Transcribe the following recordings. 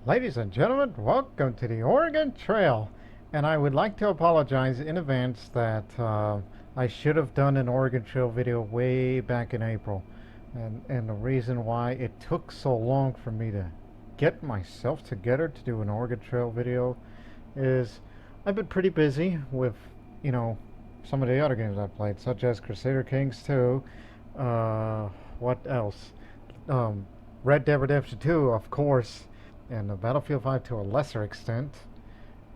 Ladies and gentlemen, welcome to the Oregon Trail. And I would like to apologize in advance that I should have done an Oregon Trail video way back in April. And the reason why it took so long for me to get myself together to do an Oregon Trail video is I've been pretty busy with, you know, some of the other games I've played, such as Crusader Kings 2, what else? Red Dead Redemption 2, of course, and Battlefield 5 to a lesser extent,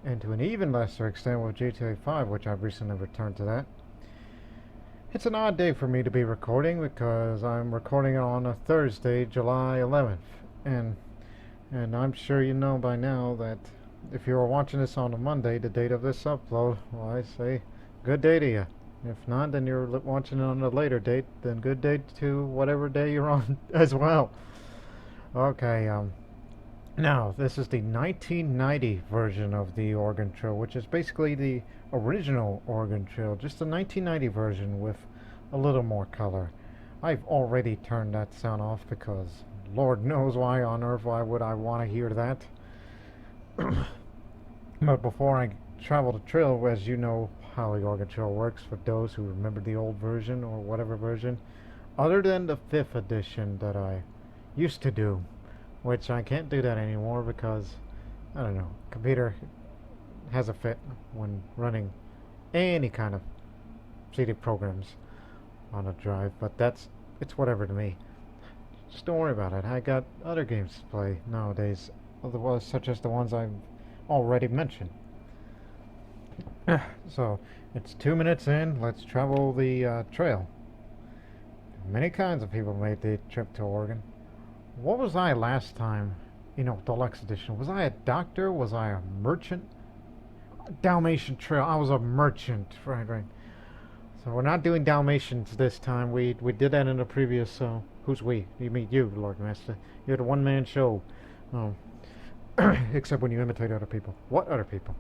and to an even lesser extent with GTA 5, which I've recently returned to that. It's an odd day for me to be recording because I'm recording it on a Thursday, July 11th, and I'm sure you know by now that if you are watching this on a Monday, the date of this upload, well, I say good day to you. If not, then you're watching it on a later date, then good day to whatever day you're on as well. Okay, now, this is the 1990 version of the Oregon Trail, which is basically the original Oregon Trail, just the 1990 version with a little more color. I've already turned that sound off because Lord knows why on earth why would I want to hear that. But before I travel the trail, as you know how the Oregon Trail works, for those who remember the old version or whatever version, other than the 5th edition that I used to do, which I can't do that anymore because, I don't know, computer has a fit when running any kind of CD programs on a drive, but it's whatever to me. Just don't worry about it. I got other games to play nowadays, otherwise, such as the ones I've already mentioned. So, it's 2 minutes in, let's travel the trail. Many kinds of people made the trip to Oregon. What was I last time? Deluxe edition. Was I a doctor? Was I a merchant? Dalmatian Trail. I was a merchant. Right. So we're not doing Dalmatians this time. We did that in the previous. Who's we? You mean you, L0rdMasta. You're the one-man show. Oh. Except when you imitate other people. What other people?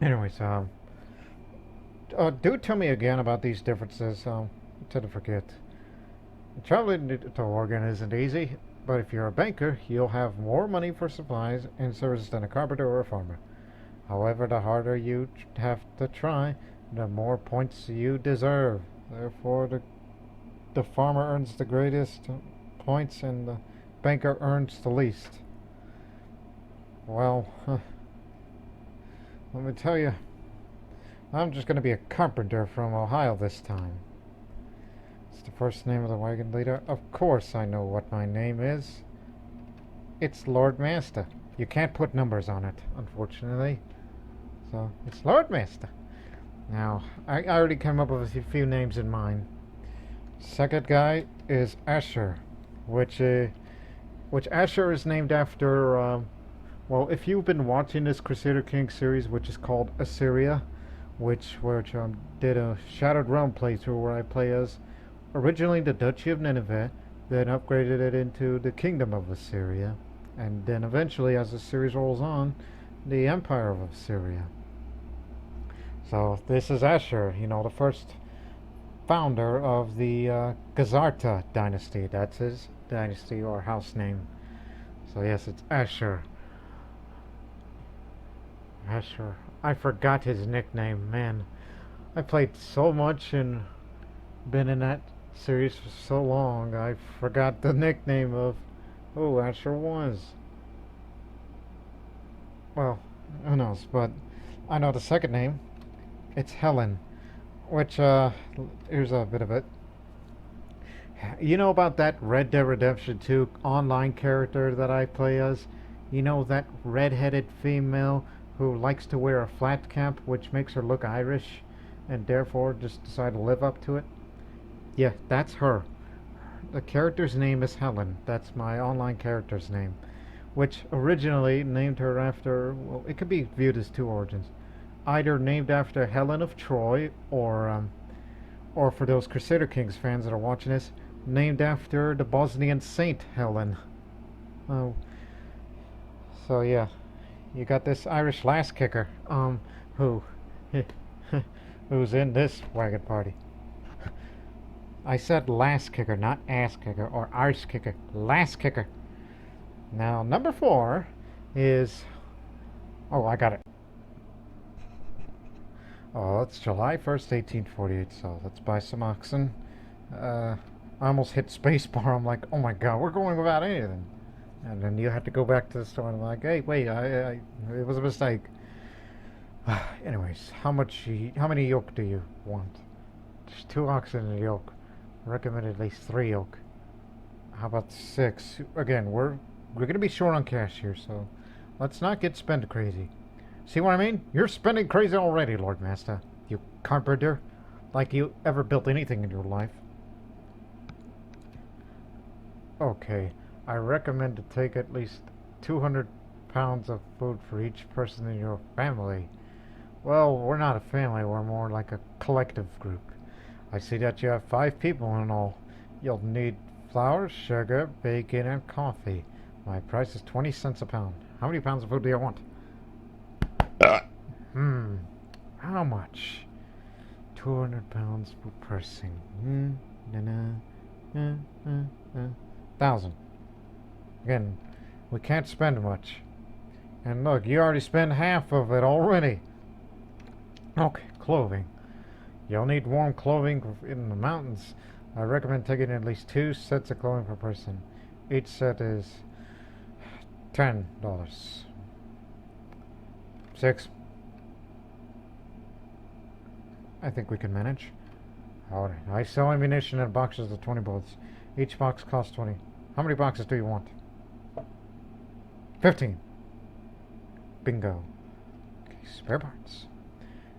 Anyways, do tell me again about these differences. To forget. Traveling to Oregon isn't easy, but if you're a banker, you'll have more money for supplies and services than a carpenter or a farmer. However, the harder you have to try, the more points you deserve. Therefore, the farmer earns the greatest points and the banker earns the least. Well, let me tell you, I'm just going to be a carpenter from Ohio this time. The first name of the wagon leader. Of course I know what my name is. It's L0rdMasta. You can't put numbers on it, unfortunately. So, it's L0rdMasta. Now, I already came up with a few names in mind. Second guy is Asher, which Asher is named after, well, if you've been watching this Crusader King series, which is called Assyria, which did a Shattered Realm playthrough where I play as originally the Duchy of Nineveh, then upgraded it into the Kingdom of Assyria, and then eventually, as the series rolls on, the Empire of Assyria. So this is Asher, the first founder of the Gazarta dynasty. That's his dynasty or house name. So yes, it's Asher. Asher. I forgot his nickname, man. I played so much and been in that series for so long, I forgot the nickname of who Asher was. Well, who knows, but I know the second name. It's Helen, which, here's a bit of it. You know about that Red Dead Redemption 2 online character that I play as? You know, that red-headed female who likes to wear a flat cap, which makes her look Irish, and therefore just decide to live up to it? Yeah, that's her. The character's name is Helen. That's my online character's name, which originally named her after, well, it could be viewed as two origins. Either named after Helen of Troy, or for those Crusader Kings fans that are watching this, named after the Bosnian Saint Helen. Oh, so yeah, you got this Irish lass kicker, who's in this wagon party. I said lass kicker, not ass kicker or arse kicker. Lass kicker. Now, number 4 is... Oh, I got it. Oh, it's July 1st, 1848, so let's buy some oxen. I almost hit spacebar. I'm like, oh my god, we're going without anything. And then you have to go back to the store and I'm like, hey, wait, it was a mistake. Anyways, how many yoke do you want? There's 2 oxen in a yoke. I recommend at least 3 yoke. How about 6? Again, we're gonna be short on cash here, so let's not get spend crazy. See what I mean? You're spending crazy already, L0rdMasta. You carpenter. Like you ever built anything in your life. Okay, I recommend to take at least 200 pounds of food for each person in your family. Well, we're not a family, we're more like a collective group. I see that you have 5 people in all. You'll need flour, sugar, bacon, and coffee. My price is 20 cents a pound. How many pounds of food do you want? How much? 200 pounds per person. 1,000. Again, we can't spend much. And look, you already spent half of it already. Okay, clothing. You'll need warm clothing in the mountains. I recommend taking at least 2 sets of clothing per person. Each set is $10. 6. I think we can manage. Alright, I sell ammunition in boxes of 20 bullets. Each box costs 20. How many boxes do you want? 15. Bingo. Okay, spare parts.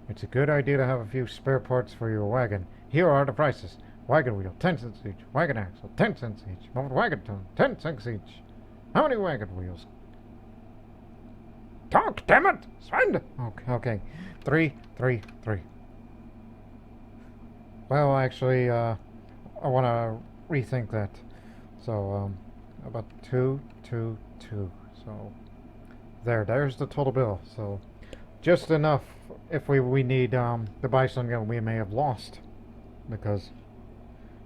It's a good idea to have a few spare parts for your wagon. Here are the prices. Wagon wheel, 10 cents each. Wagon axle, 10 cents each. Wagon tongue, 10 cents each. How many wagon wheels? Talk, damn it! Spend! Okay. 3. Well, actually, I want to rethink that. So, about 2. So, there's the total bill. So, just enough if we need to buy something we may have lost. Because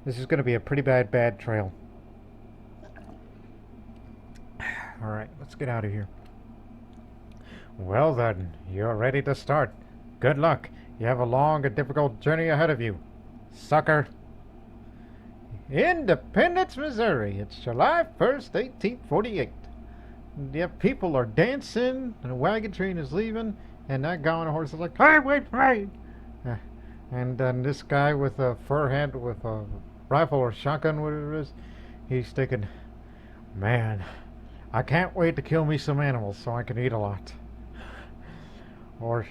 this is going to be a pretty bad trail. Alright, let's get out of here. Well then, you're ready to start. Good luck. You have a long and difficult journey ahead of you. Sucker. Independence, Missouri. It's July 1st, 1848. Yeah, people are dancing, and a wagon train is leaving, and that guy on a horse is like, hey, wait for me! And then this guy with a fur hat with a rifle or shotgun, whatever it is, he's thinking, man, I can't wait to kill me some animals so I can eat a lot. Or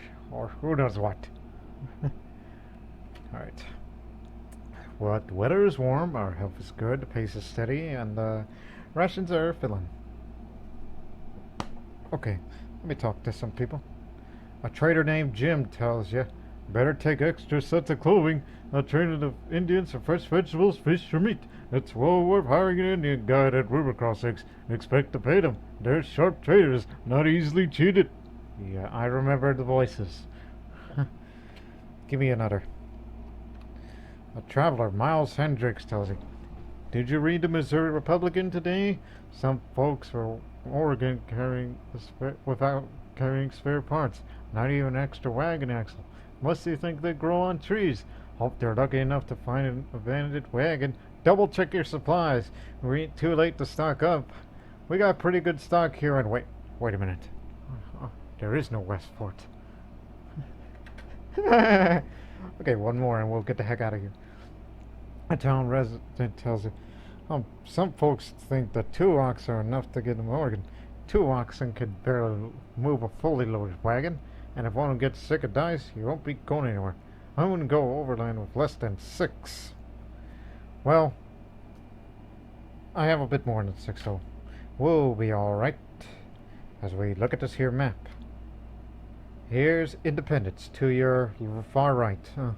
who knows what. Alright. Well, the weather is warm, our health is good, the pace is steady, and the rations are filling. Okay, let me talk to some people. A trader named Jim tells you, better take extra sets of clothing. A train of Indians for fresh vegetables, fish, or meat. It's well worth hiring an Indian guide at river crossings. Expect to pay them. They're sharp traders, not easily cheated. Yeah, I remember the voices. Give me another. A traveler, Miles Hendricks, tells you, did you read the Missouri Republican today? Some folks from Oregon without carrying spare parts. Not even an extra wagon axle. Must they think they grow on trees? Hope they're lucky enough to find an abandoned wagon. Double check your supplies. We ain't too late to stock up. We got pretty good stock here and wait a minute. There is no Westport. Okay, one more and we'll get the heck out of here. A town resident tells you, some folks think that 2 oxen are enough to get them to Oregon. 2 oxen could barely move a fully loaded wagon, and if one gets sick or dies, you won't be going anywhere. I wouldn't go overland with less than 6. Well, I have a bit more than 6, so we'll be alright. As we look at this here map. Here's Independence to your far right. So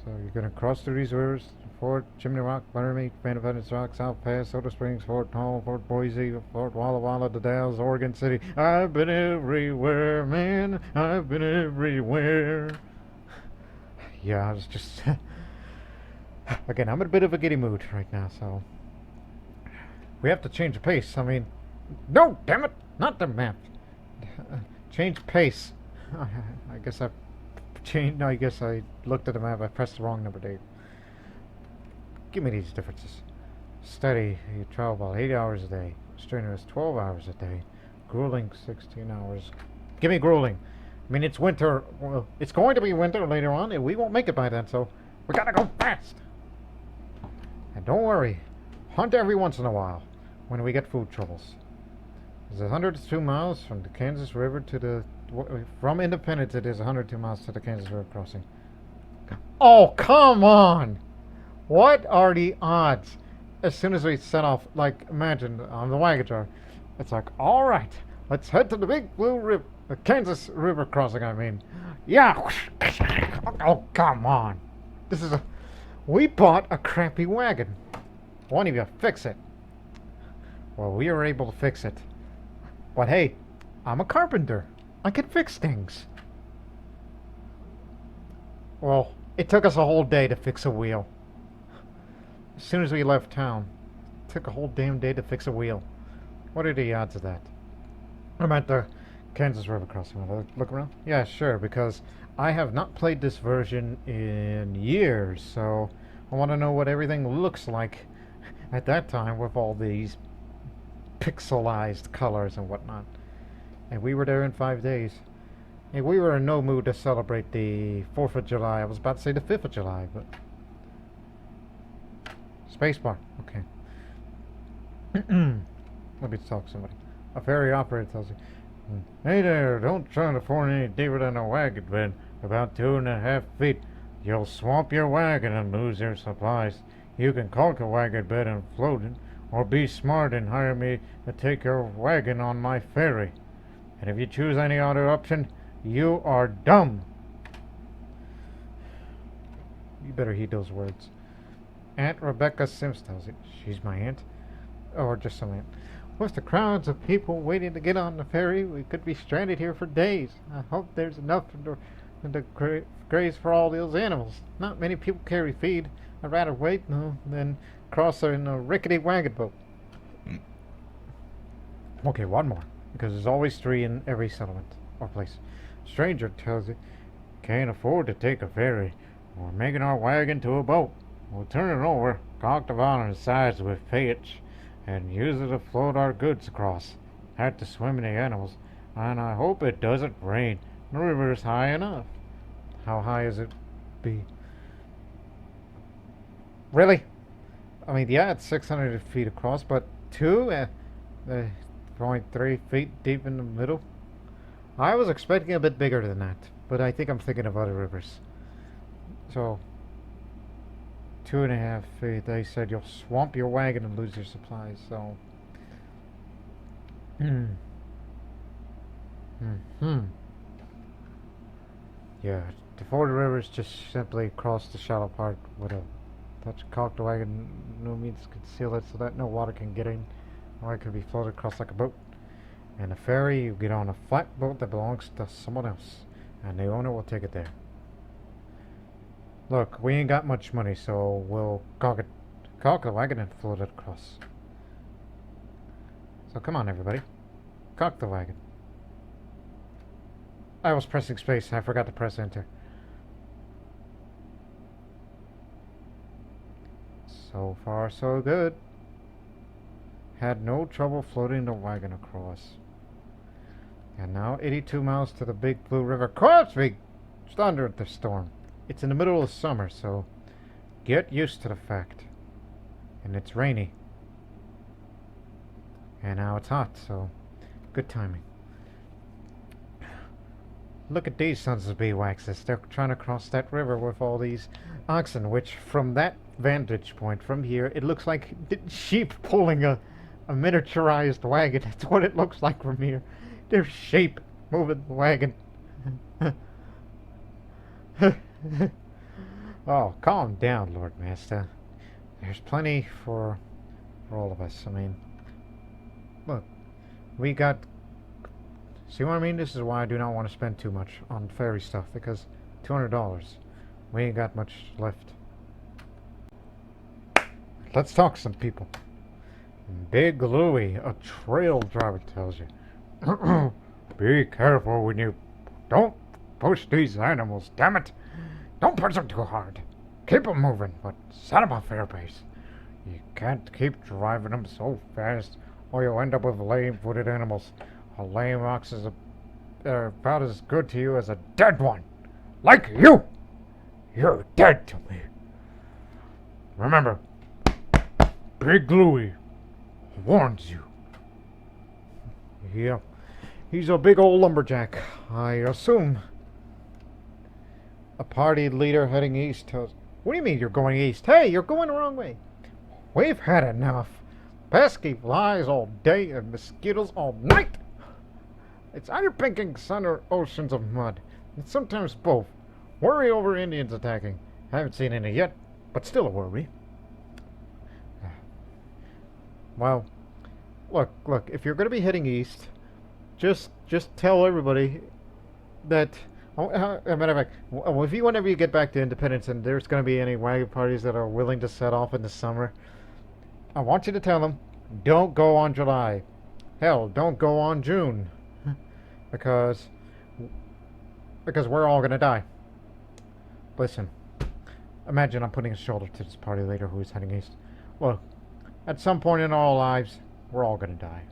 you're going to cross through these rivers: Fort Chimney Rock, Laramie, Independence Rock, South Pass, Soda Springs, Fort Hall, Fort Boise, Fort Walla Walla, the Dalles, Oregon City. I've been everywhere, man. I've been everywhere. Yeah, I was just... Again, I'm in a bit of a giddy mood right now, so... We have to change the pace. I mean, No, damn it! Not the map. Change pace. I guess I changed. No, I guess I looked at the map. I pressed the wrong number. Date. Give me these differences. Steady, you travel about 8 hours a day. Strenuous, 12 hours a day. Grueling, 16 hours. Give me grueling. I mean, it's winter. Well, it's going to be winter later on, and we won't make it by then, so we gotta go fast. And don't worry, hunt every once in a while when we get food troubles. It's 102 miles from the Kansas River to the... From Independence, it is 102 miles to the Kansas River crossing. Oh, come on! What are the odds? As soon as we set off, like, imagine, on the wagon drive, it's like, alright, let's head to the Big Blue River, the Kansas River crossing, I mean. Yeah! Oh, come on. This is a... We bought a crappy wagon. Why don't you fix it? Well, we were able to fix it. But hey, I'm a carpenter. I can fix things. Well, it took us a whole day to fix a wheel. As soon as we left town, it took a whole damn day to fix a wheel. What are the odds of that? I'm at the Kansas River crossing. Want to look around? Yeah, sure, because I have not played this version in years, so I want to know what everything looks like at that time with all these pixelized colors and whatnot. And we were there in 5 days. And we were in no mood to celebrate the 4th of July. I was about to say the 5th of July, but... Spacebar. Okay. Let me talk to somebody. A ferry operator tells you, "Hey there, don't try to afford any deeper than a wagon bed. About 2.5 feet. You'll swamp your wagon and lose your supplies. You can caulk a wagon bed and float it, or be smart and hire me to take your wagon on my ferry. And if you choose any other option, you are dumb." You better heed those words. Aunt Rebecca Sims tells it. She's my aunt. Or just some aunt. With the crowds of people waiting to get on the ferry, we could be stranded here for days. I hope there's enough in the graze for all those animals. Not many people carry feed. I'd rather wait than cross in a rickety wagon boat. Okay, one more. Because there's always 3 in every settlement or place. Stranger tells it, "Can't afford to take a ferry. We're making our wagon to a boat. We'll turn it over, caulk the bottom and sides with pitch, and use it to float our goods across. Had to swim in the animals, and I hope it doesn't rain. The river's high enough." How high is it be? Really? I mean, yeah, it's 600 feet across, but 2.3 feet deep in the middle? I was expecting a bit bigger than that, but I think I'm thinking of other rivers. So... 2.5 feet. They said you'll swamp your wagon and lose your supplies, so... Yeah, to ford the rivers, just simply cross the shallow part with a caulk the wagon. No means to conceal it so that no water can get in, or it could be floated across like a boat. And a ferry, you get on a flat boat that belongs to someone else, and the owner will take it there. Look, we ain't got much money, so we'll caulk the wagon and float it across. So come on, everybody. Caulk the wagon. I was pressing space. I forgot to press enter. So far, so good. Had no trouble floating the wagon across. And now 82 miles to the Big Blue River crossing. It's under the storm. It's in the middle of summer, so get used to the fact. And it's rainy. And now it's hot, so good timing. Look at these sons of beewaxes. They're trying to cross that river with all these oxen, which from that vantage point, from here, it looks like sheep pulling a miniaturized wagon. That's what it looks like from here. There's sheep moving the wagon. Oh, calm down, L0rdMasta. There's plenty for all of us. I mean, look, we got... See what I mean? This is why I do not want to spend too much on ferry stuff, because $200. We ain't got much left. Let's talk to some people. Big Louie, a trail driver, tells you. Be careful when you... Don't push these animals, damn it! Don't push them too hard. Keep them moving, but set them off fair pace. You can't keep driving them so fast, or you'll end up with lame-footed animals. A lame ox is about as good to you as a dead one. Like you! You're dead to me. Remember, Big Louie warns you. Yeah, he's a big old lumberjack, I assume. A party leader heading east tells... What do you mean you're going east? Hey, you're going the wrong way. We've had enough. Pesky flies all day and mosquitoes all night. It's either pinking sun or oceans of mud. And sometimes both. Worry over Indians attacking. Haven't seen any yet, but still a worry. Well, look, if you're going to be heading east, just tell everybody that... As a matter of fact, if you, whenever you get back to Independence and there's going to be any wagon parties that are willing to set off in the summer, I want you to tell them, don't go on July. Hell, don't go on June. Because we're all going to die. Listen, imagine I'm putting a shoulder to this party leader who is heading east. Look, at some point in our lives, we're all going to die.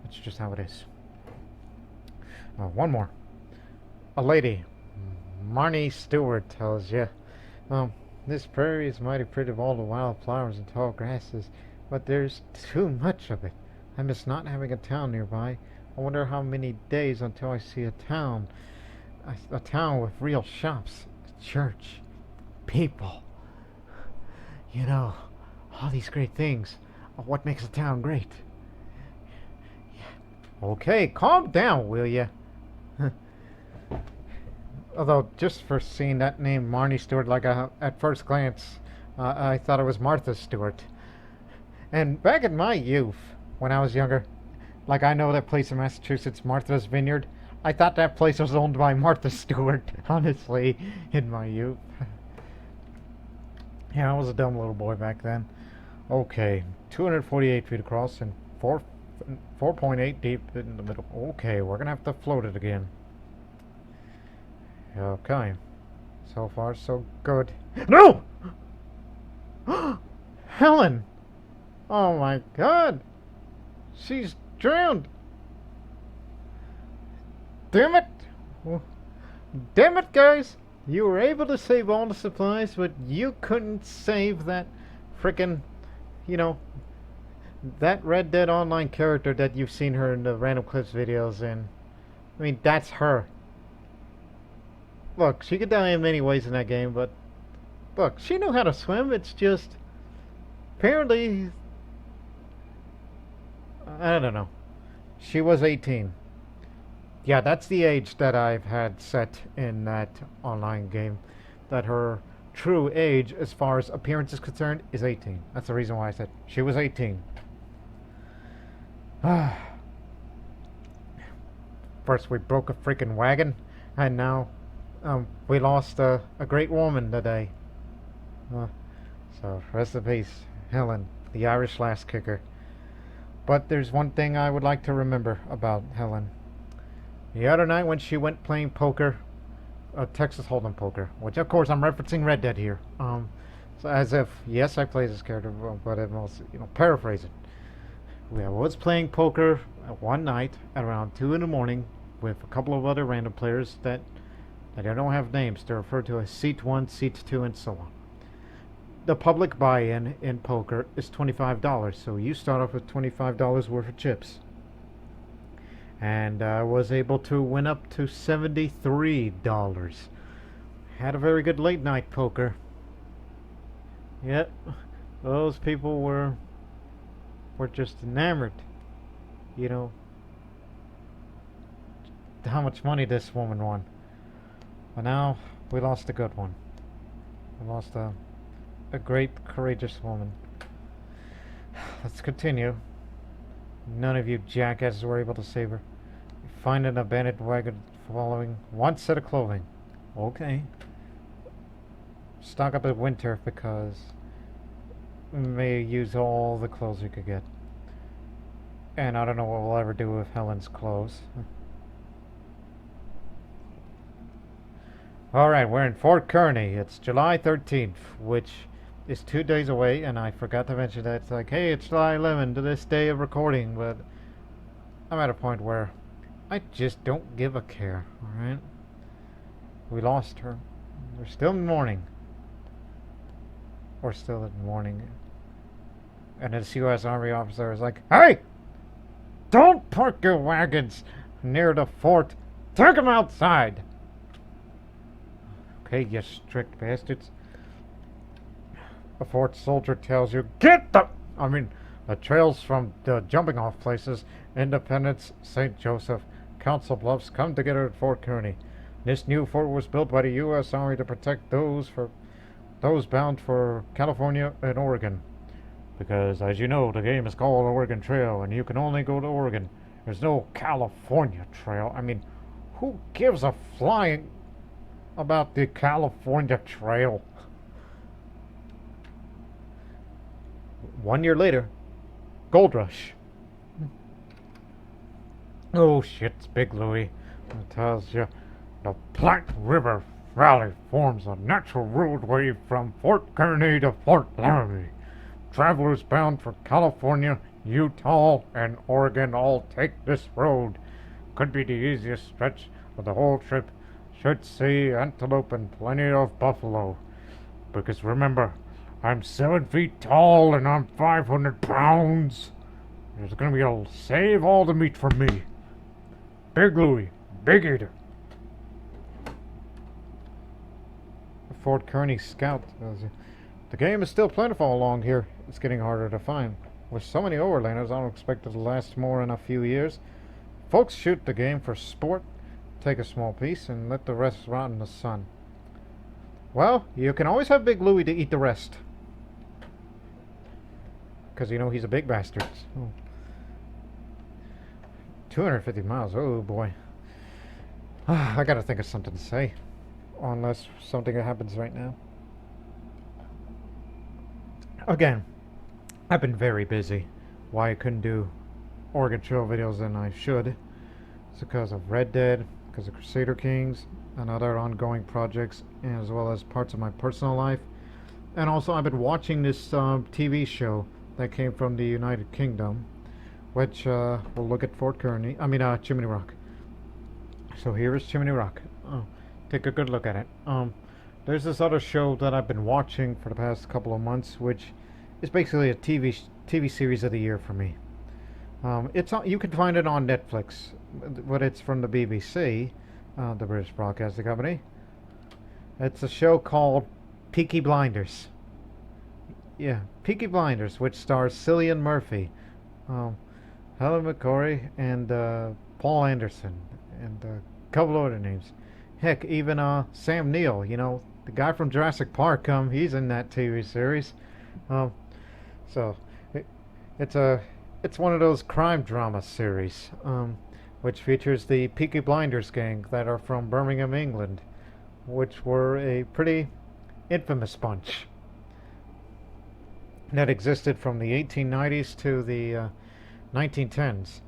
That's just how it is. One more. A lady, Marnie Stewart, tells you, this prairie is mighty pretty of all the wildflowers and tall grasses, but there's too much of it. I miss not having a town nearby. I wonder how many days until I see a town with real shops, a church, people. You know, all these great things. What makes a town great? Yeah. Okay, calm down, will ya? Although, just for seeing that name, Marnie Stewart, like at first glance, I thought it was Martha Stewart. And back in my youth, when I was younger, like I know that place in Massachusetts, Martha's Vineyard, I thought that place was owned by Martha Stewart, honestly, in my youth. Yeah, I was a dumb little boy back then. Okay, 248 feet across and 4.8 deep in the middle. Okay, we're gonna have to float it again. Okay. So far, so good. No! Helen! Oh my god! She's drowned! Damn it! Damn it, guys! You were able to save all the supplies, but you couldn't save that frickin', that Red Dead Online character that you've seen her in the Random Clips videos in. I mean, that's her. Look, she could die in many ways in that game, but look, she knew how to swim. It's just apparently, I don't know. She was 18. Yeah, that's the age that I've had set in that online game. That her true age, as far as appearance is concerned, is 18. That's the reason why I said she was 18. First we broke a freaking wagon, and now we lost a great woman today. So rest in peace, Helen, the Irish lass kicker. But there's one thing I would like to remember about Helen. The other night when she went playing poker, Texas Hold'em poker, which of course I'm referencing Red Dead here. So as if, yes, I play this character, but I'm also, paraphrasing. I was playing poker one night at around 2 in the morning with a couple of other random players that I don't have names. They're referred to as Seat 1, Seat 2, and so on. The public buy-in in poker is $25, so you start off with $25 worth of chips. And I was able to win up to $73. Had a very good late night poker. Yep, those people were just enamored. How much money this woman won. But now we lost a good one. We lost a great, courageous woman. Let's continue. None of you jackasses were able to save her. Find an abandoned wagon following one set of clothing. Okay. Stock up in winter because may use all the clothes you could get. And I don't know what we'll ever do with Helen's clothes. Alright, we're in Fort Kearny. It's July 13th, which is 2 days away, and I forgot to mention that. It's like, hey, it's July 11th to this day of recording, but I'm at a point where I just don't give a care, alright? We lost her. We're still in mourning. We're still in mourning. And this U.S. Army officer is like, hey! Don't park your wagons near the fort. Take them outside. Okay, you strict bastards. A fort soldier tells you, the trails from the jumping off places, Independence, St. Joseph, Council Bluffs, come together at Fort Kearny. This new fort was built by the U.S. Army to protect those bound for California and Oregon. Because, as you know, the game is called Oregon Trail, and you can only go to Oregon. There's no California Trail. I mean, who gives a flying about the California Trail? 1 year later, Gold Rush. Oh shit, it's Big Louie. It tells you the Platte River Valley forms a natural roadway from Fort Kearny to Fort Laramie. Travelers bound for California, Utah, and Oregon all take this road. Could be the easiest stretch of the whole trip. Should see antelope and plenty of buffalo. Because remember, I'm 7 feet tall and I'm 500 pounds. There's gonna be a save all the meat for me. Big Louie, Big Eater. Fort Kearny Scout. The game is still plentiful along here. It's getting harder to find. With so many overlanders, I don't expect it to last more than a few years. Folks shoot the game for sport, take a small piece, and let the rest rot in the sun. Well, you can always have Big Louie to eat the rest. Because, you know, he's a big bastard. Oh. 250 miles, oh boy. I gotta think of something to say. Unless something happens right now. Again, I've been very busy. Why I couldn't do Oregon Trail videos than I should. It's because of Red Dead, because of Crusader Kings, and other ongoing projects, as well as parts of my personal life. And also I've been watching this TV show that came from the United Kingdom, which will look at Chimney Rock. So here is Chimney Rock. Oh, take a good look at it. There's this other show that I've been watching for the past couple of months, which is basically a TV series of the year for me. You can find it on Netflix, but it's from the BBC, the British Broadcasting Company. It's a show called Peaky Blinders. Yeah, Peaky Blinders, which stars Cillian Murphy, Helen McCrory, and Paul Anderson, and a couple other names. Heck, even Sam Neill, you know, the guy from Jurassic Park, he's in that TV series. It's one of those crime drama series, which features the Peaky Blinders gang that are from Birmingham, England, which were a pretty infamous bunch that existed from the 1890s to the 1910s.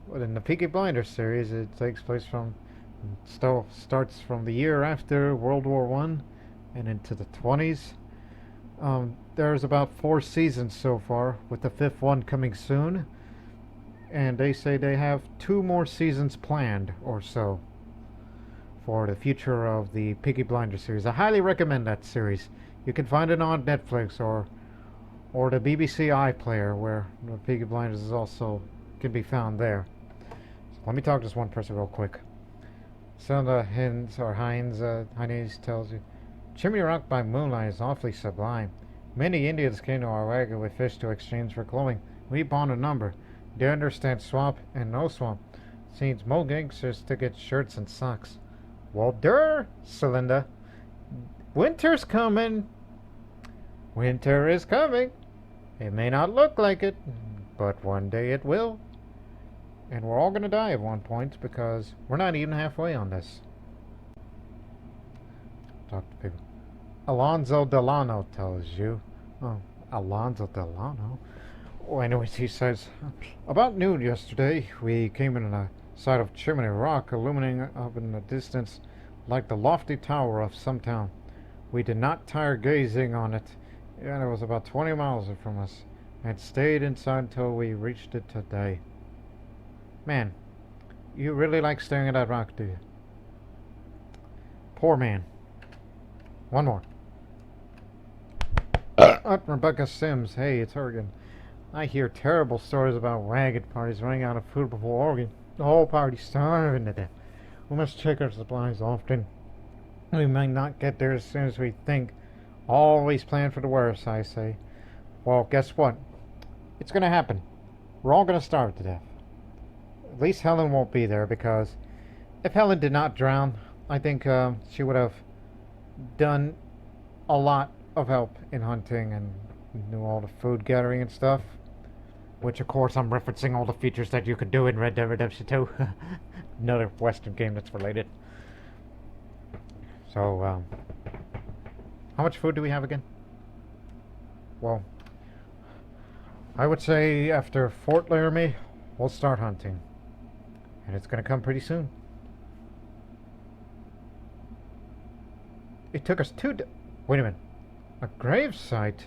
But in the Peaky Blinders series, it takes place starts from the year after World War I and into the 20s. There's about 4 seasons so far, with the 5th one coming soon. And they say they have 2 more seasons planned or so for the future of the Peaky Blinders series. I highly recommend that series. You can find it on Netflix or the BBC iPlayer, where the Peaky Blinders is also can be found there. So let me talk to this one person real quick. Sonda Hines tells you, Chimney Rock by moonlight is awfully sublime. Many Indians came to our wagon with fish to exchange for clothing. We bond a number. They understand swamp and no swamp. Seems more gangsters to get shirts and socks. Well, Celinda. Winter's coming. Winter is coming. It may not look like it, but one day it will. And we're all going to die at one point because we're not even halfway on this. Talk to people. Alonzo Delano tells you. Oh, Alonzo Delano. Well, anyways, he says, about noon yesterday, we came in a sight of Chimney Rock illuminating up in the distance like the lofty tower of some town. We did not tire gazing on it, and it was about 20 miles from us, and stayed inside until we reached it today. Man, you really like staring at that rock, do you? Poor man. One more. Rebecca Sims. Hey, it's her again. I hear terrible stories about ragged parties running out of food before Oregon. The whole party starving to death. We must check our supplies often. We might not get there as soon as we think. Always plan for the worst, I say. Well, guess what? It's gonna happen. We're all gonna starve to death. At least Helen won't be there, because if Helen did not drown, I think she would have done a lot of help in hunting and knew all the food gathering and stuff. Which, of course, I'm referencing all the features that you could do in Red Dead Redemption 2. Another Western game that's related. So, how much food do we have again? Well, I would say after Fort Laramie, we'll start hunting. And it's going to come pretty soon. It took us wait a minute. A gravesite?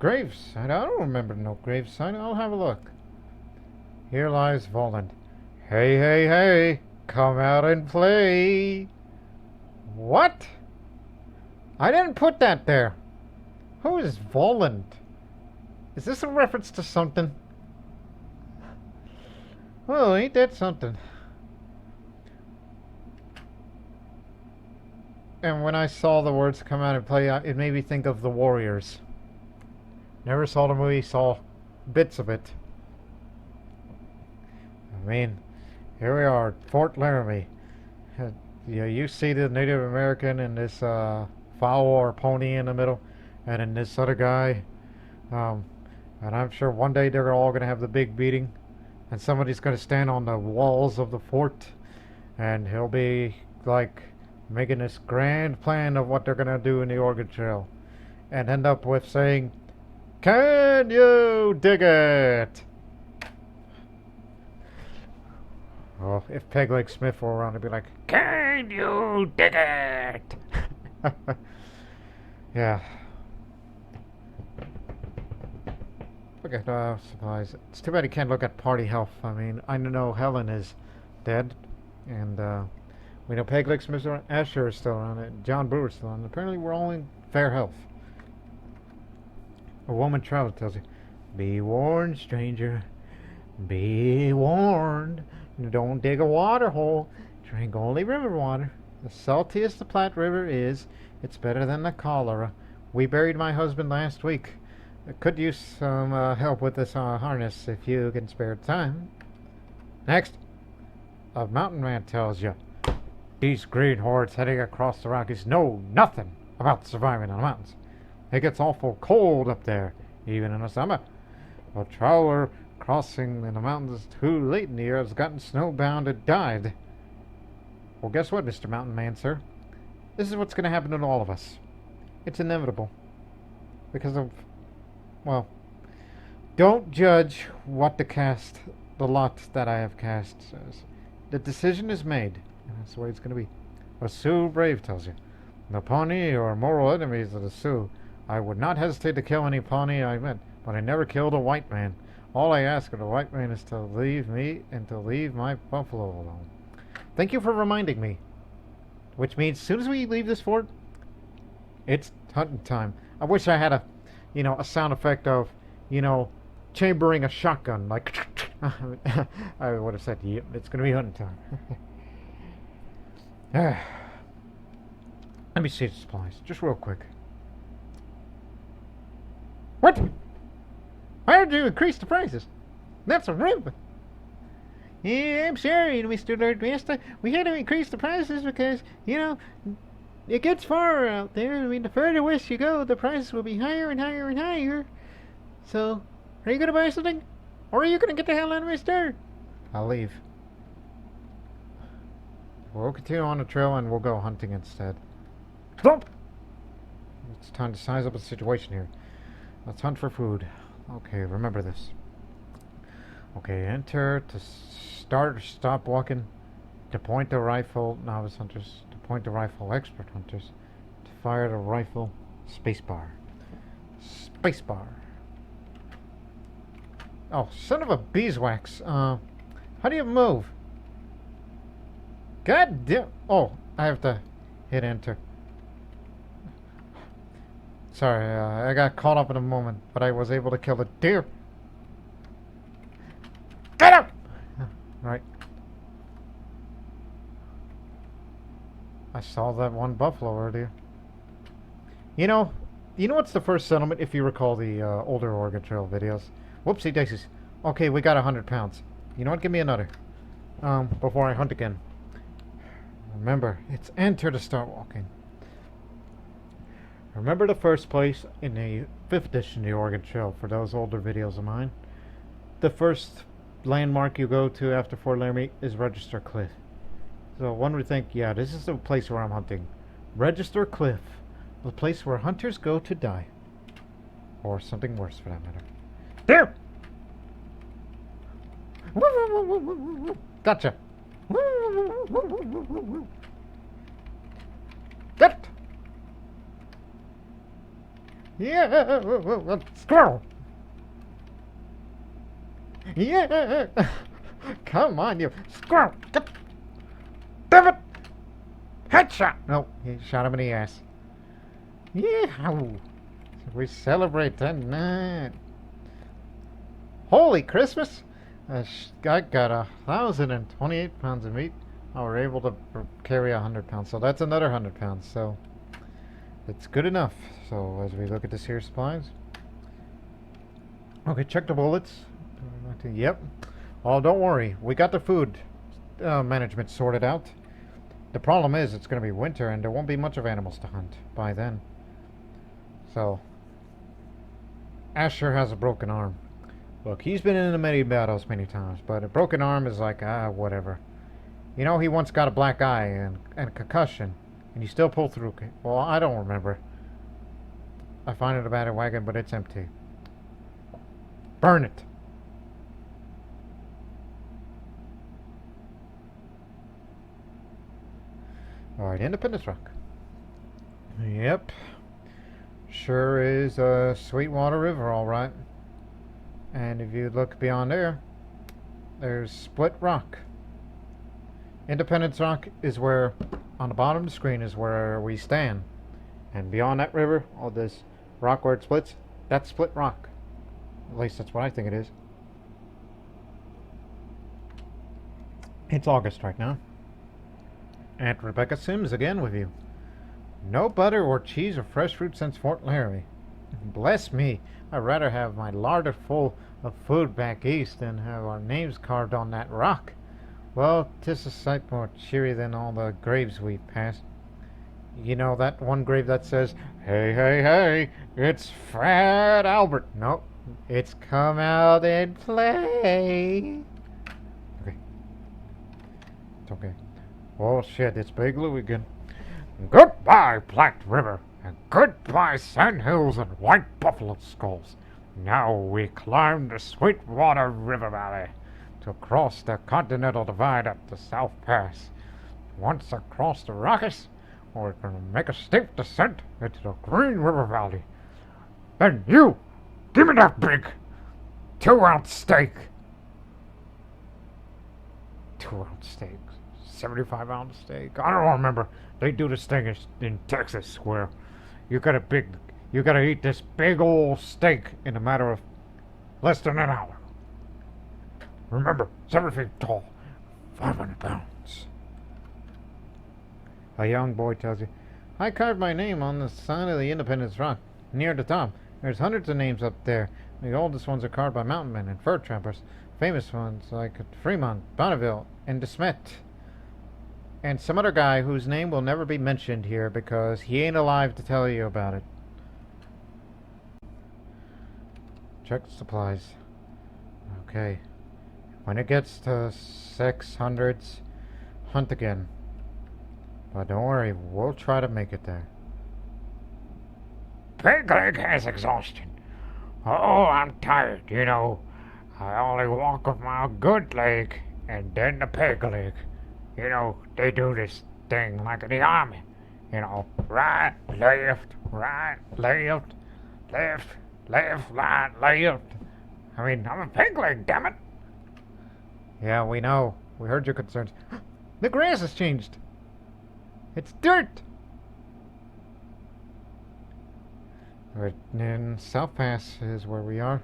Gravesite? I don't remember no gravesite. I'll have a look. Here lies Voland. Hey, hey, hey! Come out and play! What? I didn't put that there. Who is Voland? Is this a reference to something? Well, ain't that something? And when I saw the words come out and play, it made me think of The Warriors. Never saw the movie, saw bits of it. I mean, here we are, Fort Laramie. Yeah, you see the Native American and this fowl or pony in the middle, and then this other guy. And I'm sure one day they're all going to have the big beating, and somebody's going to stand on the walls of the fort, and he'll be like making this grand plan of what they're going to do in the Oregon Trail, and end up with saying, "Can you dig it?" Well, if Peg Leg Smith were around, it'd be like, "Can you dig it?" Yeah. Look at supplies. It's too bad you can't look at party health. I mean, I know Helen is dead, and we know Peg Leg Smith's around, Asher is still around, and John Brewer's still around. Apparently, we're all in fair health. A woman traveler tells you, "Be warned, stranger. Be warned. Don't dig a water hole. Drink only river water. The saltiest the Platte River is, it's better than the cholera. We buried my husband last week. Could use some help with this harness if you can spare time." Next, a mountain man tells you, "These green hordes heading across the Rockies know nothing about surviving in the mountains. It gets awful cold up there, even in the summer. A traveler crossing in the mountains too late in the year has gotten snowbound and died." Well, guess what, Mr. Mountain Man, sir? This is what's going to happen to all of us. It's inevitable. Because of, well, don't judge what the lot that I have cast says. The decision is made, and that's the way it's going to be. A Sioux brave tells you, "The Pawnee are moral enemies of the Sioux. I would not hesitate to kill any Pawnee I met, but I never killed a white man. All I ask of the white man is to leave me and to leave my buffalo alone." Thank you for reminding me. Which means as soon as we leave this fort, it's hunting time. I wish I had a sound effect of, chambering a shotgun. Like, I would have said, "Yep, it's going to be hunting time." Let me see the supplies, just real quick. What? Why did you increase the prices? That's a rib. Yeah, I'm sorry, Mr. L0rdMasta. We had to increase the prices because, it gets far out there. I mean, the further west you go, the prices will be higher and higher and higher. So, are you going to buy something? Or are you going to get the hell out of my store? I'll leave. We'll continue on the trail and we'll go hunting instead. Stop! It's time to size up the situation here. Let's hunt for food. Okay, remember this. Okay, enter to start or stop walking. To point the rifle, novice hunters. To point the rifle, expert hunters. To fire the rifle, spacebar. Spacebar. Oh, son of a beeswax. How do you move? God damn. Oh, I have to hit enter. Sorry, I got caught up in a moment, but I was able to kill the deer. Get up! Right. I saw that one buffalo earlier. You know what's the first settlement, if you recall the older Oregon Trail videos? Whoopsie daisies. Okay, we got 100 pounds. You know what? Give me another. Before I hunt again. Remember, it's enter to start walking. Remember the first place in the 5th edition of the Oregon Trail for those older videos of mine? The first landmark you go to after Fort Laramie is Register Cliff. So one would think, yeah, this is the place where I'm hunting. Register Cliff. The place where hunters go to die. Or something worse for that matter. There! Gotcha! Get! Yeah! Squirrel! Yeah! Come on, you squirrel! Get! Damn it! Headshot! No, he shot him in the ass. Yeah! We celebrate tonight. Holy Christmas! I got 1,028 pounds of meat. I were able to carry 100 pounds, so that's another 100 pounds. So it's good enough. So as we look at this here supplies, okay, check the bullets. Yep. Oh, don't worry, we got the food management sorted out. The problem is it's going to be winter and there won't be much of animals to hunt by then. So Asher has a broken arm. Look, he's been in many battles many times, but a broken arm is like, whatever. You know, he once got a black eye and a concussion, and he still pulled through. Well, I don't remember. I find it a battered wagon, but it's empty. Burn it! Alright, Independence Rock. Yep. Sure is a Sweetwater River, alright. And if you look beyond there, there's Split Rock. Independence Rock is where, on the bottom of the screen, is where we stand. And beyond that river, all this rock where it splits, that's Split Rock. At least that's what I think it is. It's August right now. Aunt Rebecca Sims again with you. No butter or cheese or fresh fruit since Fort Laramie. Bless me, I'd rather have my larder full of food back east than have our names carved on that rock. Well, 'tis a sight more cheery than all the graves we've passed. You know that one grave that says, "Hey, hey, hey, it's Fat Albert." Nope, it's come out and play. Okay. It's okay. Oh shit, it's Big Lou again. Goodbye, Black River, and goodbye, sandhills and white buffalo skulls. Now we climb the Sweetwater River Valley to cross the Continental Divide up the South Pass. Once across the Rockies, we're going to make a steep descent into the Green River Valley. Then you, give me that big 2-ounce steak. 2-ounce steak. 75-ounce steak. I don't remember. They do this thing in Texas where you gotta eat this big old steak in a matter of less than an hour. Remember, 7 feet tall, 500 pounds. A young boy tells you, I carved my name on the side of the Independence Rock, near the top. There's hundreds of names up there. The oldest ones are carved by mountain men and fur trappers. Famous ones like Fremont, Bonneville, and DeSmet. And some other guy whose name will never be mentioned here because he ain't alive to tell you about it. Check supplies. Okay. When it gets to 600s, hunt again. But don't worry, we'll try to make it there. pig leg has exhaustion. Oh, I'm tired, you know. I only walk with my good leg and then the peg leg. You know, they do this thing like in the army. You know, right, left, left, right, left. I mean, I'm a peg leg, damn it. Yeah, we know. We heard your concerns. The grass has changed. It's dirt. Right, and South Pass is where we are.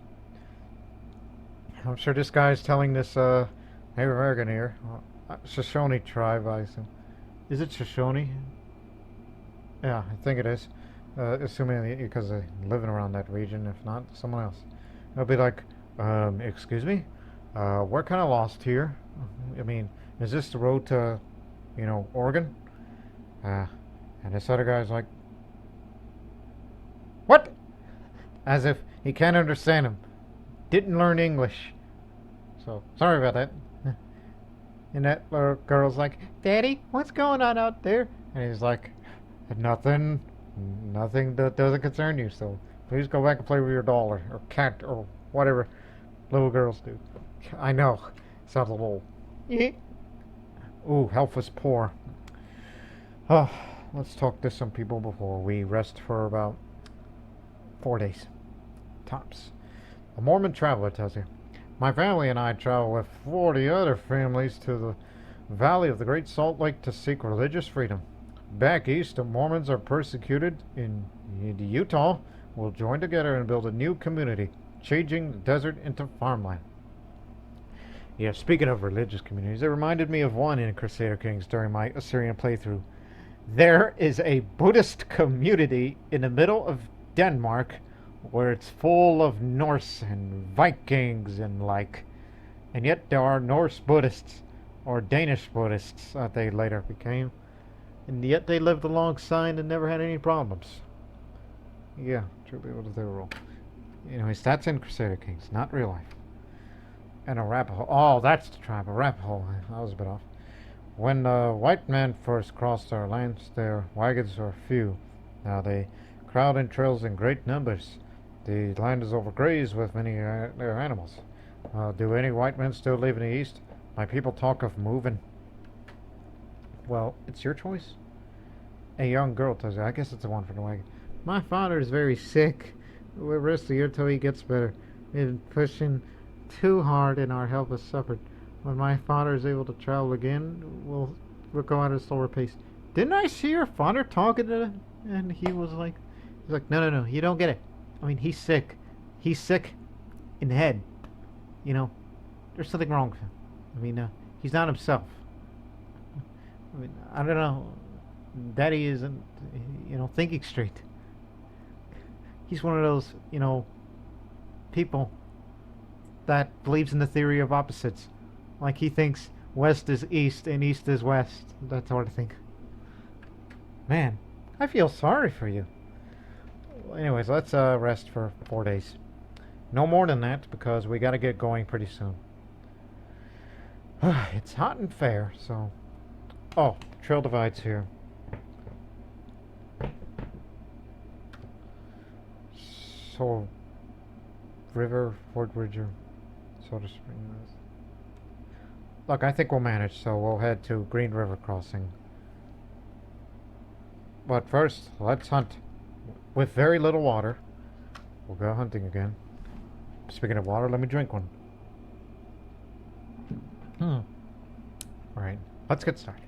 I'm sure this guy's telling this Native American here, Shoshone tribe, I assume. Is it Shoshone? Yeah, I think it is. Assuming because they're living around that region, if not, someone else. It'll be like, excuse me? We're kind of lost here. I mean, is this the road to, Oregon? And this other guy's like, what? As if he can't understand him. Didn't learn English. So, sorry about that. And that little girl's like, Daddy, what's going on out there? And he's like, nothing that doesn't concern you, so please go back and play with your doll or cat or whatever little girls do. I know. Sounds a little... Ooh, health is poor. Oh, let's talk to some people before we rest for about 4 days. Tops. A Mormon traveler tells you, my family and I travel with 40 other families to the valley of the Great Salt Lake to seek religious freedom. Back east, the Mormons are persecuted in Utah. We'll join together and build a new community, changing the desert into farmland. Yeah, speaking of religious communities, it reminded me of one in Crusader Kings during my Assyrian playthrough. There is a Buddhist community in the middle of Denmark where it's full of Norse and Vikings and yet there are Norse Buddhists or Danish Buddhists that they later became, and yet they lived alongside and never had any problems. Yeah, truly, what is their role? Anyways, that's in Crusader Kings, not real life. And Arapaho. Oh, that's the tribe, Arapaho. I was a bit off. When the white men first crossed our lands, their wagons were few. Now they crowd in trails in great numbers. The land is overgrazed with many their animals. Do any white men still live in the east? My people talk of moving. Well, it's your choice. A young girl tells you, I guess it's the one for the wagon. My father is very sick. We'll rest here till he gets better. We've been pushing too hard and our health has suffered. When my father is able to travel again, we'll go at a slower pace. Didn't I see your father talking to him? And he's like, no, you don't get it. I mean, he's sick. He's sick in the head. There's something wrong with him. I mean, he's not himself. I mean, I don't know. Daddy isn't, thinking straight. He's one of those, people that believes in the theory of opposites. Like he thinks west is east and east is west. That sort of thing. Man, I feel sorry for you. Anyways, let's rest for 4 days. No more than that, because we got to get going pretty soon. It's hot and fair, so... Oh, trail divides here. So... River, Fort Bridger, Soda Springs. Look, I think we'll manage, so we'll head to Green River Crossing. But first, let's hunt. With very little water. We'll go hunting again. Speaking of water, let me drink one. Alright, let's get started.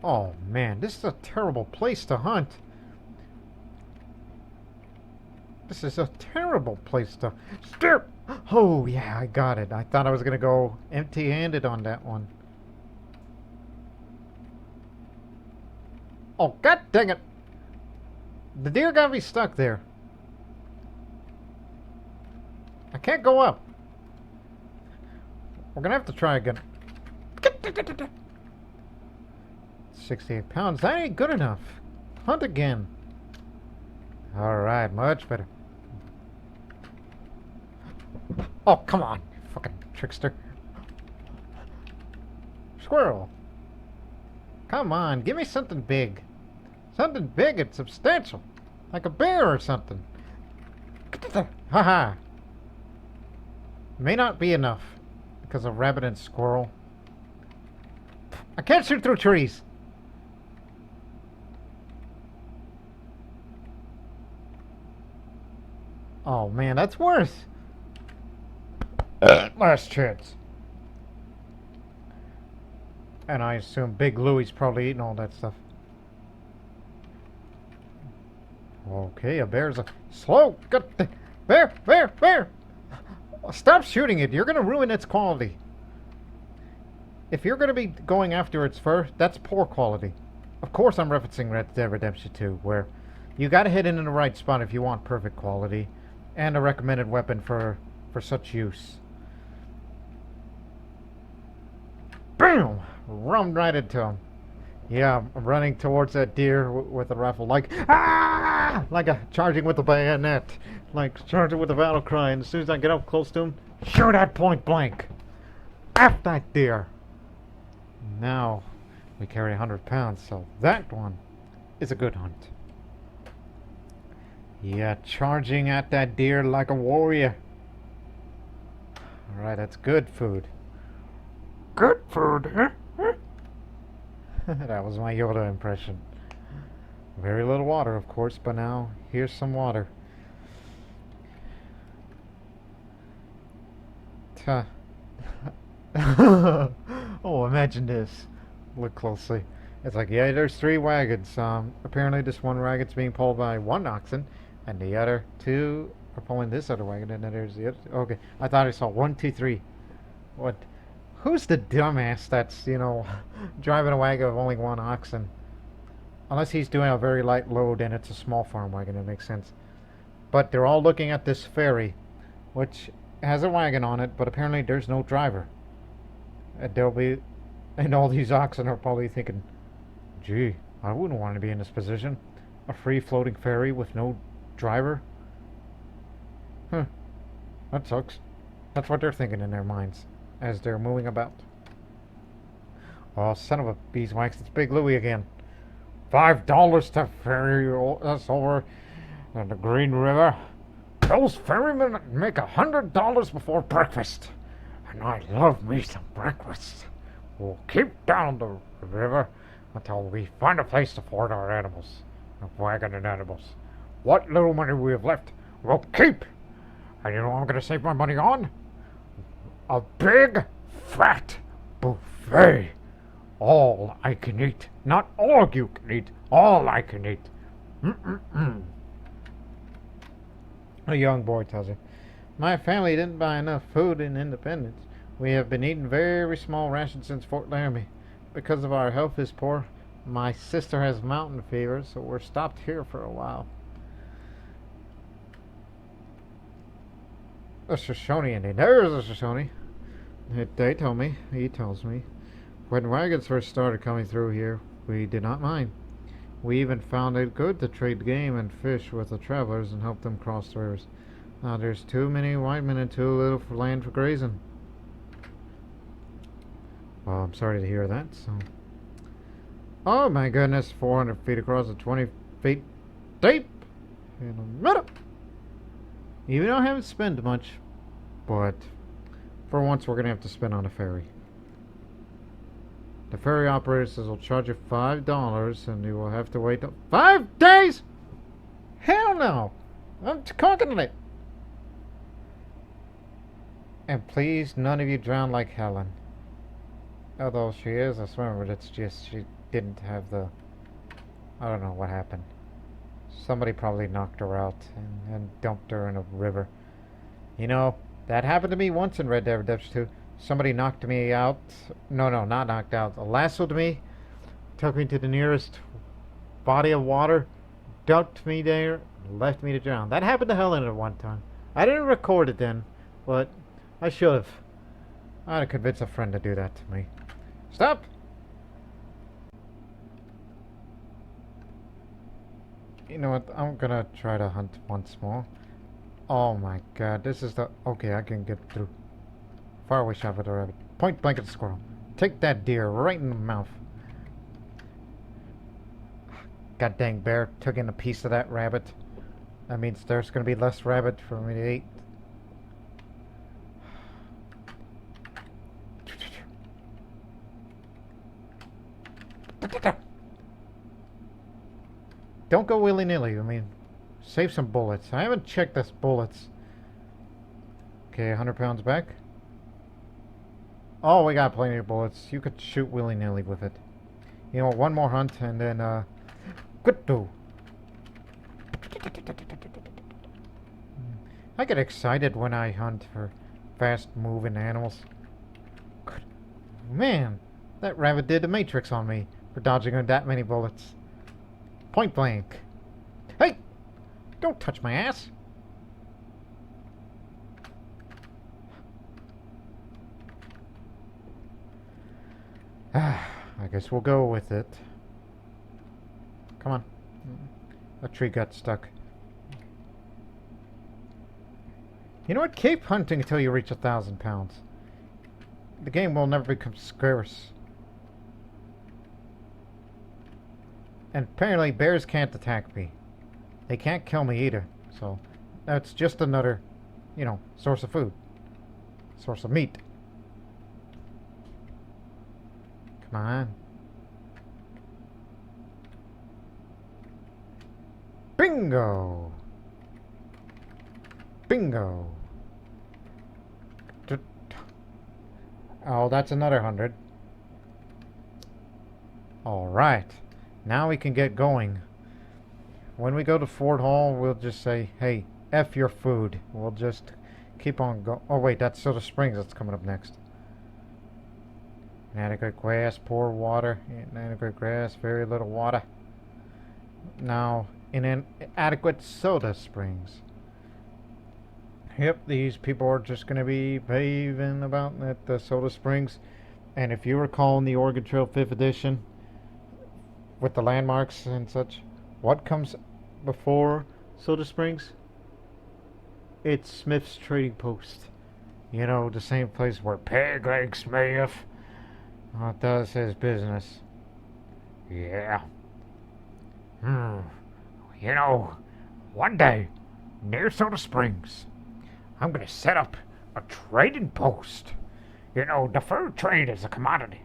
Oh man, this is a terrible place to hunt. This is a terrible place to... Steer! Oh yeah, I got it. I thought I was going to go empty-handed on that one. Oh, god dang it! The deer got me stuck there. I can't go up. We're gonna have to try again. 68 pounds. That ain't good enough. Hunt again. Alright, much better. Oh, come on, you fucking trickster. Squirrel. Come on, give me something big. Something big and substantial. Like a bear or something. Haha. May not be enough. Because of rabbit and squirrel. I can't shoot through trees. Oh man, that's worse. Last chance. And I assume Big Louie's probably eating all that stuff. Okay, a bear's a slow. Bear, bear, bear! Stop shooting it. You're gonna ruin its quality. If you're gonna be going after its fur, that's poor quality. Of course, I'm referencing Red Dead Redemption 2, where you gotta hit it in the right spot if you want perfect quality, and a recommended weapon for such use. Bam! Run right into him. Yeah, I'm running towards that deer with a rifle, like a charging with a bayonet, like charging with a battle cry. And as soon as I get up close to him, shoot at point blank. F that deer. Now we carry 100 pounds, so that one is a good hunt. Yeah, charging at that deer like a warrior. All right, that's good food. Good food, huh? That was my Yoda impression. Very little water, of course, but now here's some water. Tuh. Oh, imagine this. Look closely. It's like, yeah, there's 3 wagons. Apparently this one wagon's being pulled by 1 oxen, and the other 2 are pulling this other wagon, and then there's the other. Okay, I thought I saw 1, 2, 3. What? Who's the dumbass that's, driving a wagon of only 1 oxen? Unless he's doing a very light load and it's a small farm wagon, it makes sense. But they're all looking at this ferry, which has a wagon on it, but apparently there's no driver. And all these oxen are probably thinking, gee, I wouldn't want to be in this position. A free floating ferry with no driver? Huh, that sucks. That's what they're thinking in their minds as they're moving about. Oh, son of a beeswax, it's Big Louie again. $5 to ferry us over the Green River. Those ferrymen make $100 before breakfast, and I love me some breakfast. We'll keep down the river until we find a place to ford our animals, our wagon and animals. What little money we have left, we'll keep. And you know what I'm going to save my money on? A big, fat buffet. All I can eat. Not all you can eat. All I can eat. A young boy tells her, my family didn't buy enough food in Independence. We have been eating very small rations since Fort Laramie. Because of our health is poor, my sister has mountain fever, so we're stopped here for a while. A Shoshone Indian. There's a Shoshone. They told me, he tells me, when wagons first started coming through here, we did not mind. We even found it good to trade game and fish with the travelers and help them cross the rivers. Now there's too many white men and too little for land for grazing. Well, I'm sorry to hear that, so... Oh my goodness, 400 feet across and 20 feet deep in the middle. Even though I haven't spent much, but for once we're going to have to spend on a ferry. The ferry operator says he'll charge you $5 and you will have to wait 5 days? Hell no! I'm conking it. And please, none of you drown like Helen. Although she is a swimmer, but it's just she didn't have the... I don't know what happened. Somebody probably knocked her out and dumped her in a river. You know, that happened to me once in Red Dead Redemption 2. Somebody knocked me out. No, not knocked out. Lassoed me, took me to the nearest body of water, dumped me there, left me to drown. That happened to Helen at one time. I didn't record it then, but I should have. I'd have convinced a friend to do that to me. Stop! You know what? I'm gonna try to hunt once more. Oh my god, this is the... Okay, I can get through. Far away shot with a rabbit. Point blank at the squirrel. Take that deer right in the mouth. God dang bear took in a piece of that rabbit. That means there's gonna be less rabbit for me to eat. Don't go willy-nilly. I mean, save some bullets. I haven't checked this bullets. Okay, 100 pounds back. Oh, we got plenty of bullets. You could shoot willy-nilly with it. You know, one more hunt and then, good do. I get excited when I hunt for fast-moving animals. Man, that rabbit did the Matrix on me for dodging that many bullets. Point blank. Hey! Don't touch my ass! I guess we'll go with it. Come on. A tree got stuck. You know what? Keep hunting until you reach 1,000 pounds. The game will never become scarce. And apparently bears can't attack me. They can't kill me either. So that's just another, you know, source of food. Source of meat. Come on. Bingo! Bingo! Oh, that's another 100. Alright. Now we can get going. When we go to Fort Hall, we'll just say, hey, F your food. We'll just keep on going. Oh, wait, that's Soda Springs that's coming up next. Inadequate grass, poor water. Inadequate grass, very little water. Now, inadequate Soda Springs. Yep, these people are just going to be raving about at the Soda Springs. And if you recall in the Oregon Trail 5th edition, with the landmarks and such, what comes before Soda Springs? It's Smith's Trading Post. You know, the same place where Peg Leg Smith. does his business. Yeah. You know, one day, near Soda Springs, I'm gonna set up a trading post. You know, the fur trade is a commodity.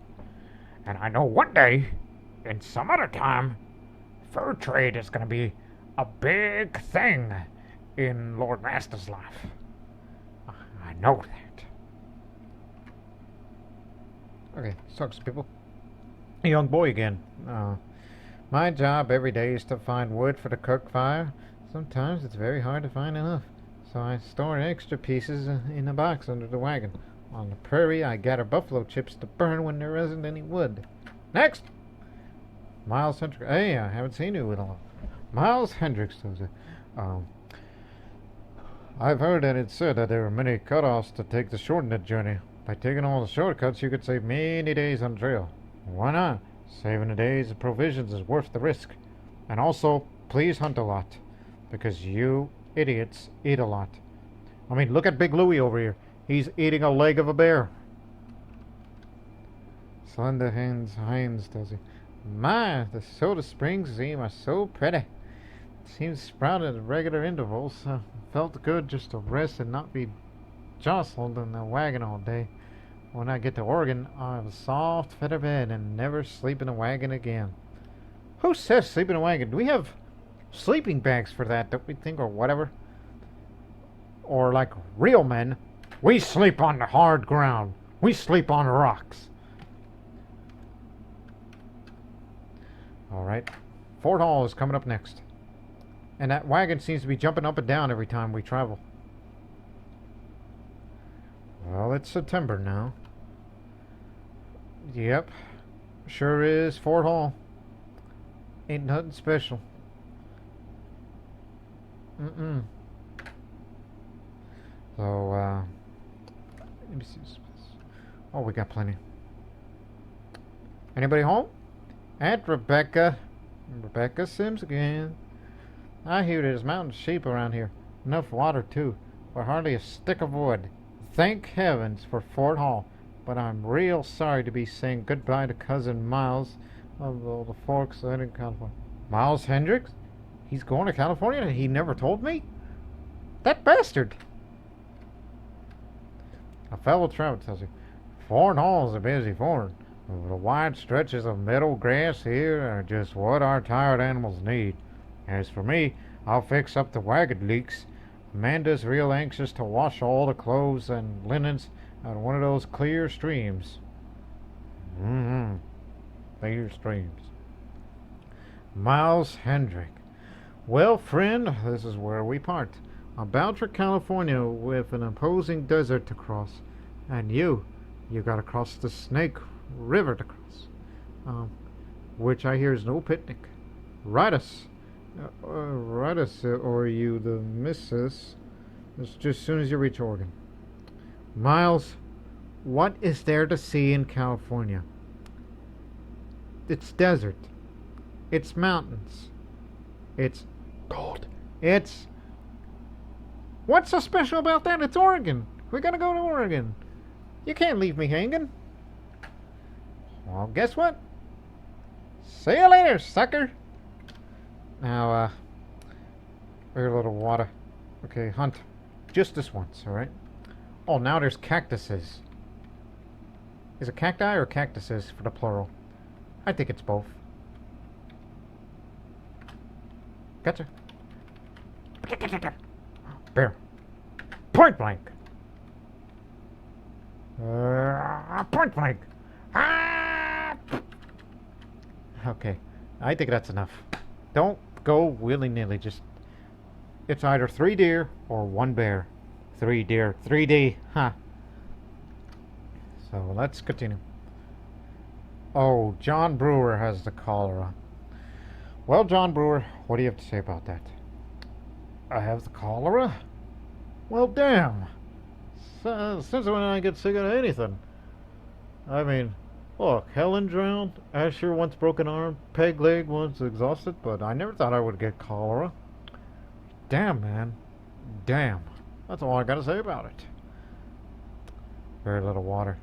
And I know one day, in some other time, fur trade is gonna be a big thing in L0rdMasta's life. I know that. Okay, let's talk to some people. A young boy again. My job every day is to find wood for the cook fire. Sometimes it's very hard to find enough, so I store extra pieces in a box under the wagon. On the prairie, I gather buffalo chips to burn when there isn't any wood. Next! Miles Hendricks. Hey, I haven't seen you in a while. Miles Hendricks does it. I've heard that it's said that there are many cutoffs to take the shortened journey. By taking all the shortcuts, you could save many days on the trail. Why not? Saving a day's of provisions is worth the risk. And also, please hunt a lot. Because you idiots eat a lot. I mean, look at Big Louie over here. He's eating a leg of a bear. Slender Hines does he? My, the Soda Springs seem are so pretty. It seems sprouted at regular intervals. Felt good just to rest and not be jostled in the wagon all day. When I get to Oregon, I'll have a soft feather bed and never sleep in a wagon again. Who says sleep in a wagon? Do we have sleeping bags for that, don't we think, or whatever? Or like real men, we sleep on the hard ground. We sleep on rocks. Alright. Fort Hall is coming up next. And that wagon seems to be jumping up and down every time we travel. Well, it's September now. Yep. Sure is Fort Hall. Ain't nothing special. So, let me see. Oh, we got plenty. Anybody home? Aunt Rebecca. Rebecca Sims again. I hear there's mountain sheep around here. Enough water, too, but hardly a stick of wood. Thank heavens for Fort Hall. But I'm real sorry to be saying goodbye to Cousin Miles of the Forks in California. Miles Hendricks? He's going to California and he never told me? That bastard! A fellow traveler tells you, Foreign Hall is a busy foreign. The wide stretches of meadow grass here are just what our tired animals need. As for me, I'll fix up the wagon leaks. Amanda's real anxious to wash all the clothes and linens out of one of those clear streams. Clear streams. Miles Hendrick. Well, friend, this is where we part. I'm bound for California with an imposing desert to cross. And you gotta cross the Snake River to cross. Which I hear is no picnic. Write us. Or you the missus. Just as soon as you reach Oregon. Miles, what is there to see in California? It's desert. It's mountains. It's gold. It's... What's so special about that? It's Oregon. We're gonna go to Oregon. You can't leave me hanging. Well, guess what? See you later, sucker. Now, very little water. Okay, hunt. Just this once, alright? Oh, now there's cactuses. Is it cacti or cactuses for the plural? I think it's both. Gotcha. Bear. Point blank. Point blank. Okay, I think that's enough. Don't go willy-nilly. Just, it's either 3 deer or 1 bear. 3 deer, 3D, huh? So let's continue. Oh, John Brewer has the cholera. Well, John Brewer, what do you have to say about that? I have the cholera? Well, damn. Since when I get sick of anything? I mean, look, Helen drowned, Asher once broken arm, Peg leg once exhausted, but I never thought I would get cholera. Damn, man. Damn. That's all I gotta say about it. Very little water.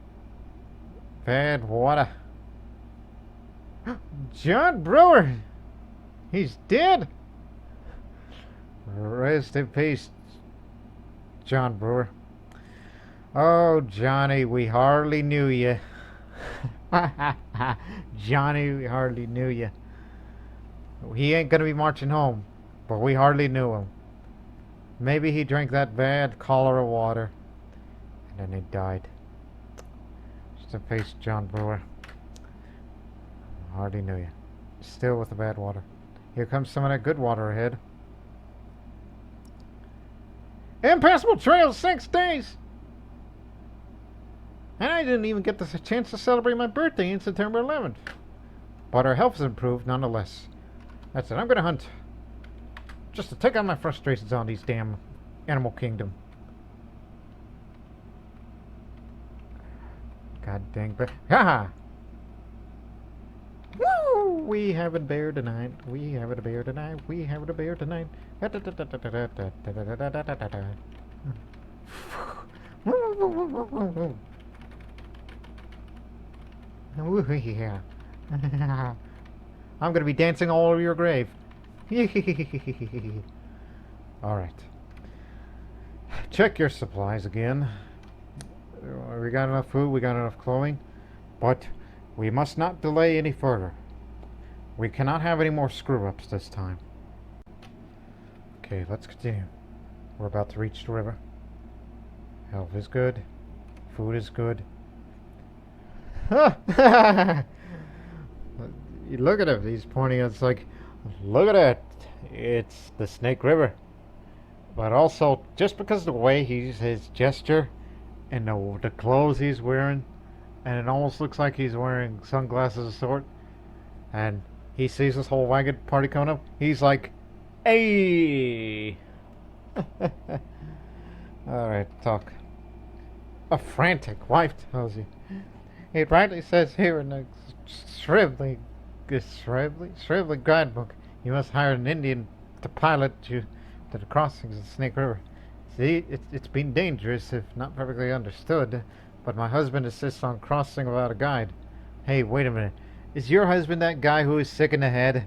Bad water. John Brewer! He's dead! Rest in peace, John Brewer. Oh, Johnny, we hardly knew you. Johnny, we hardly knew you. He ain't gonna be marching home, but we hardly knew him. Maybe he drank that bad cholera water, and then he died. Just in peace, John Brewer. Hardly knew you. Still with the bad water. Here comes some of that good water ahead. Impassable trail 6 days! And I didn't even get the chance to celebrate my birthday in September 11th. But our health has improved nonetheless. That's it. I'm gonna hunt. Just to take out my frustrations on these damn animal kingdom. God dang, but haha! Woo! We have a bear tonight. We have a bear tonight. We have a bear tonight. Ooh, yeah. I'm gonna be dancing all over your grave. Alright. Check your supplies again. We got enough food, we got enough clothing, but we must not delay any further. We cannot have any more screw-ups this time. Okay, let's continue. We're about to reach the river. Health is good. Food is good. You look at him, he's pointing, it's like, look at that. It's the Snake River. But also, just because of the way his gesture and the clothes he's wearing, and it almost looks like he's wearing sunglasses of sort, and he sees this whole wagon party coming up, he's like, hey! Alright, talk. A frantic wife tells you. It rightly says here in the shrivelly guidebook, you must hire an Indian to pilot you to the crossings of the Snake River. See, it's been dangerous if not perfectly understood, but my husband insists on crossing without a guide. Hey, wait a minute. Is your husband that guy who is sick in the head?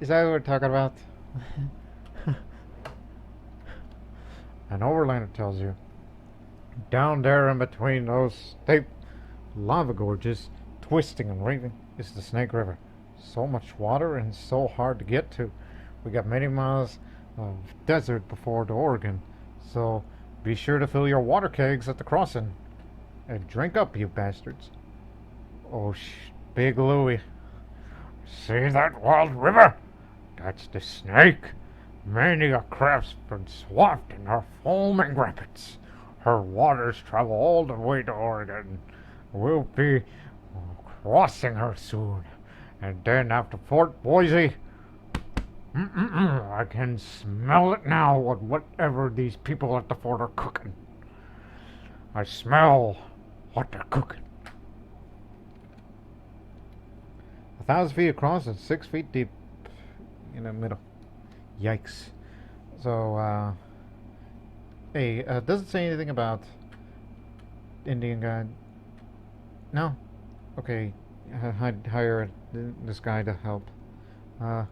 Is that what we're talking about? An overlander tells you. Down there in between those steep lava gorges, twisting and raving, is the Snake River. So much water and so hard to get to. We got many miles of desert before to Oregon, so be sure to fill your water kegs at the crossing. And drink up, you bastards. Oh, Big Louie. See that wild river? That's the Snake. Many a craft's been swamped in her foaming rapids. Her waters travel all the way to Oregon. We'll be crossing her soon. And then after Fort Boise, I can smell it now with whatever these people at the fort are cooking. I smell what they're cooking. 1,000 feet across and 6 feet deep in the middle. Yikes. So, hey, doesn't say anything about Indian guy. No? Okay, hire this guy to help. I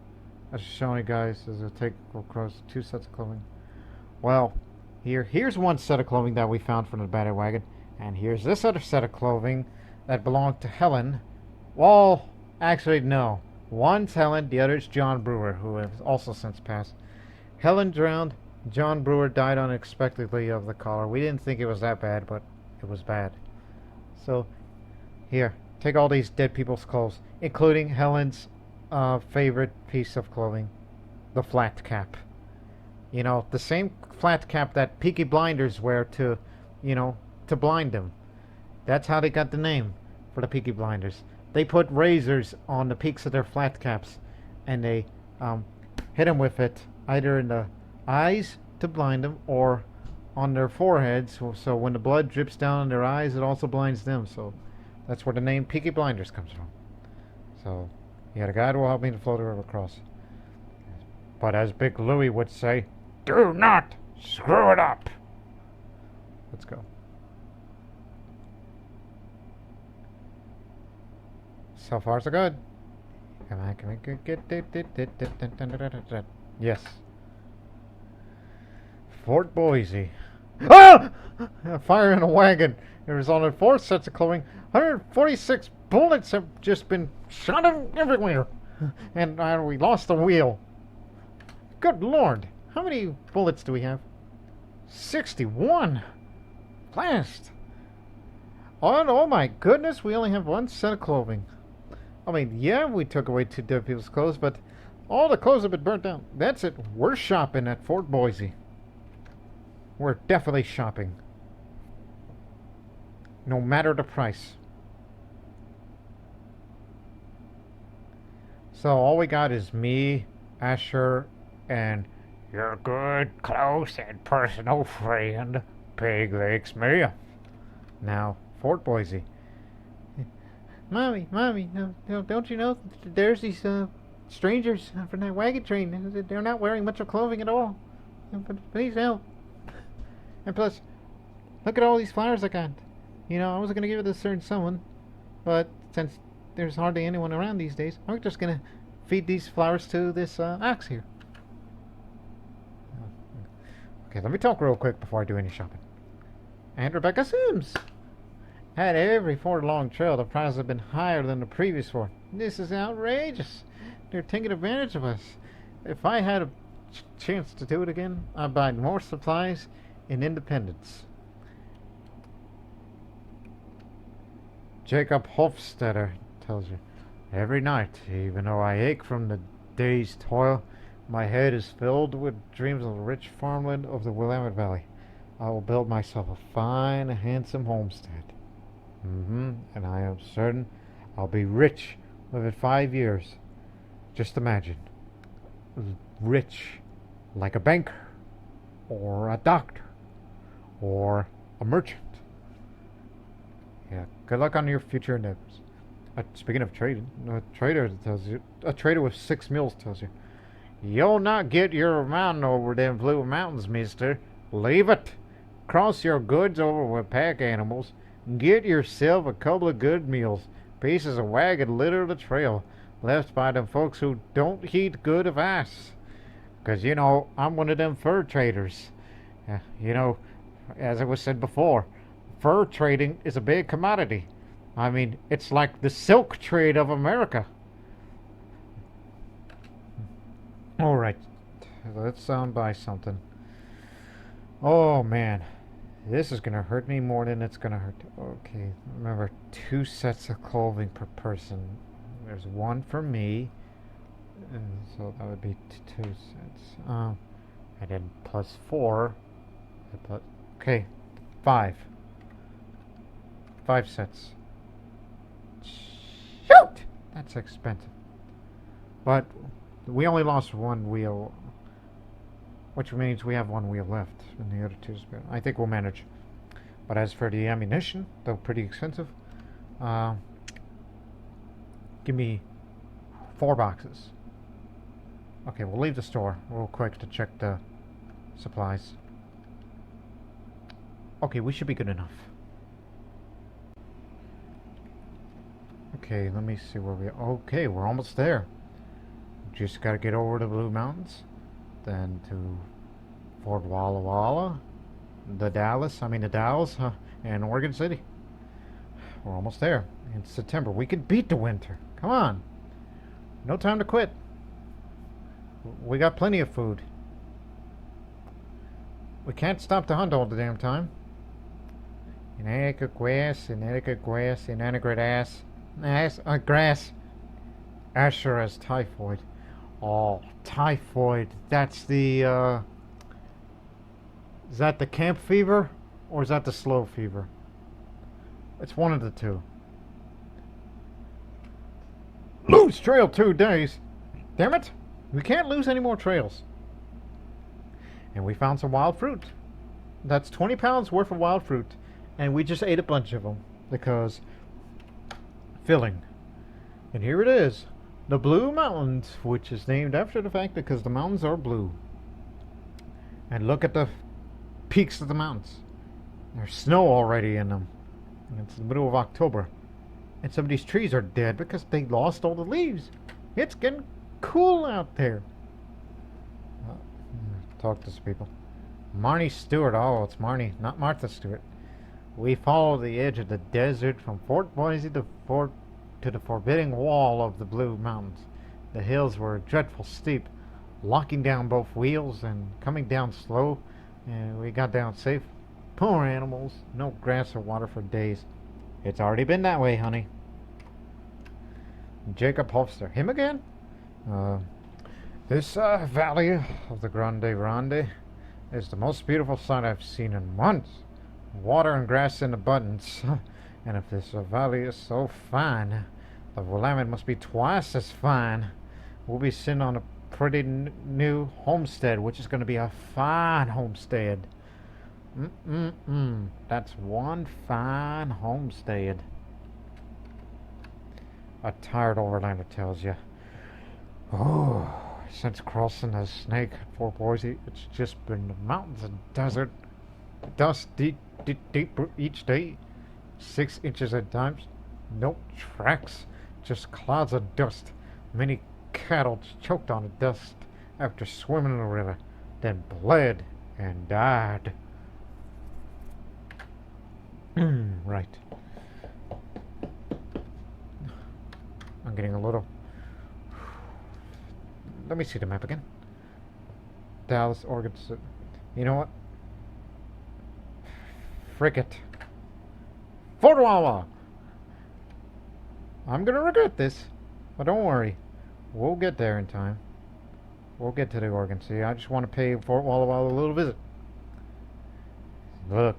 was showing you guys as a take across 2 sets of clothing. Well, here's one set of clothing that we found from the battery wagon, and here's this other set of clothing that belonged to Helen. Well, actually, no. One's Helen, the other's John Brewer, who has also since passed. Helen drowned. John Brewer died unexpectedly of the cholera. We didn't think it was that bad, but it was bad. So, here, take all these dead people's clothes, including Helen's favorite piece of clothing, the flat cap. You know, the same flat cap that Peaky Blinders wear to, to blind them. That's how they got the name for the Peaky Blinders. They put razors on the peaks of their flat caps, and they hit them with it either in the eyes to blind them or on their foreheads. So when the blood drips down on their eyes, it also blinds them. So that's where the name Peaky Blinders comes from. So yeah, the guide will help me to float the river across. But as Big Louie would say, do not screw it up. Let's go. So far, so good. Come on, get. Yes. Fort Boise. Ah! Fire in a wagon. There was only 4 sets of clothing. 146 bullets have just been shot everywhere. And we lost the wheel. Good Lord. How many bullets do we have? 61. Blast. Oh my goodness, we only have 1 set of clothing. I mean, yeah, we took away 2 dead people's clothes, but all the clothes have been burnt down. That's it. We're shopping at Fort Boise. We're definitely shopping. No matter the price. So all we got is me, Asher, and your good, close, and personal friend, Pig Legs Mia. Now, Fort Boise. Mommy, no, don't you know there's these strangers from that wagon train? They're not wearing much of clothing at all. Please help. And plus, look at all these flowers I got. I was going to give it to a certain someone, but since there's hardly anyone around these days, I'm just going to feed these flowers to this ox here. Okay, let me talk real quick before I do any shopping. And Rebecca Sims. At every Fort along trail, the prices have been higher than the previous one. This is outrageous. They're taking advantage of us. If I had a chance to do it again, I'd buy more supplies in Independence. Jacob Hofstetter tells you, every night, even though I ache from the day's toil, my head is filled with dreams of the rich farmland of the Willamette Valley. I will build myself a fine, handsome homestead. And I am certain I'll be rich within 5 years. Just imagine. Rich like a banker, or a doctor, or a merchant. Yeah, good luck on your future endeavors. Speaking of trading, a trader with 6 mules tells you, you'll not get your mountain over them Blue Mountains, mister. Leave it. Cross your goods over with pack animals. Get yourself a couple of good meals. Pieces of wagon litter the trail. left by them folks who don't heed good of us. 'Cause you know, I'm one of them fur traders. You know, as it was said before, fur trading is a big commodity. I mean, it's like the silk trade of America. All right, let's buy something. Oh man, this is gonna hurt me more than it's gonna hurt. Okay, remember, 2 sets of clothing per person. There's one for me, and so that would be 2 sets. And then plus 4. Okay, 5. 5 sets. Shoot! That's expensive. But we only lost one wheel, which means we have one wheel left, and the other two's been. I think we'll manage. But as for the ammunition, though pretty expensive, give me 4 boxes. Okay, we'll leave the store real quick to check the supplies. Okay, we should be good enough. Okay, let me see where we are. Okay, we're almost there. Just gotta get over the Blue Mountains, then to Fort Walla Walla, the Dalles, and Oregon City. We're almost there. It's September. We can beat the winter. Come on. No time to quit. We got plenty of food. We can't stop to hunt all the damn time. Inadequate grass, grass. Asher has typhoid. Oh, typhoid. That's the, is that the camp fever? Or is that the slow fever? It's one of the two. Lose trail 2 days. Damn it. We can't lose any more trails. And we found some wild fruit. That's 20 pounds worth of wild fruit. And we just ate a bunch of them. Because filling. And here it is. The Blue Mountains, which is named after the fact because the mountains are blue. And look at the peaks of the mountains. There's snow already in them. And it's the middle of October. And some of these trees are dead because they lost all the leaves. It's getting cool out there. Talk to some people. Marnie Stewart. Oh, it's Marnie, not Martha Stewart. We follow the edge of the desert from Fort Boise to the forbidding wall of the Blue Mountains. The hills were dreadful steep, locking down both wheels and coming down slow, and we got down safe. Poor animals, no grass or water for days. It's already been that way, honey. Jacob Hofster. Him again? This valley of the Grande Ronde is the most beautiful sight I've seen in months. Water and grass in abundance. And if this valley is so fine, the Willamette must be twice as fine. We'll be sitting on a pretty new homestead, which is going to be a fine homestead. That's one fine homestead. A tired overlander tells you. Oh, since crossing the Snake at Fort Boise, it's just been mountains and desert. Dust deep each day. 6 inches at times. No tracks. Just clouds of dust. Many cattle choked on the dust after swimming in the river. Then bled and died. Right. I'm getting a little... Let me see the map again. Dallas, Oregon. You know what? Frick it. Fort Walla! I'm gonna regret this, but don't worry. We'll get there in time. We'll get to the Oregon Sea. I just want to pay Fort Walla Walla a little visit. Look,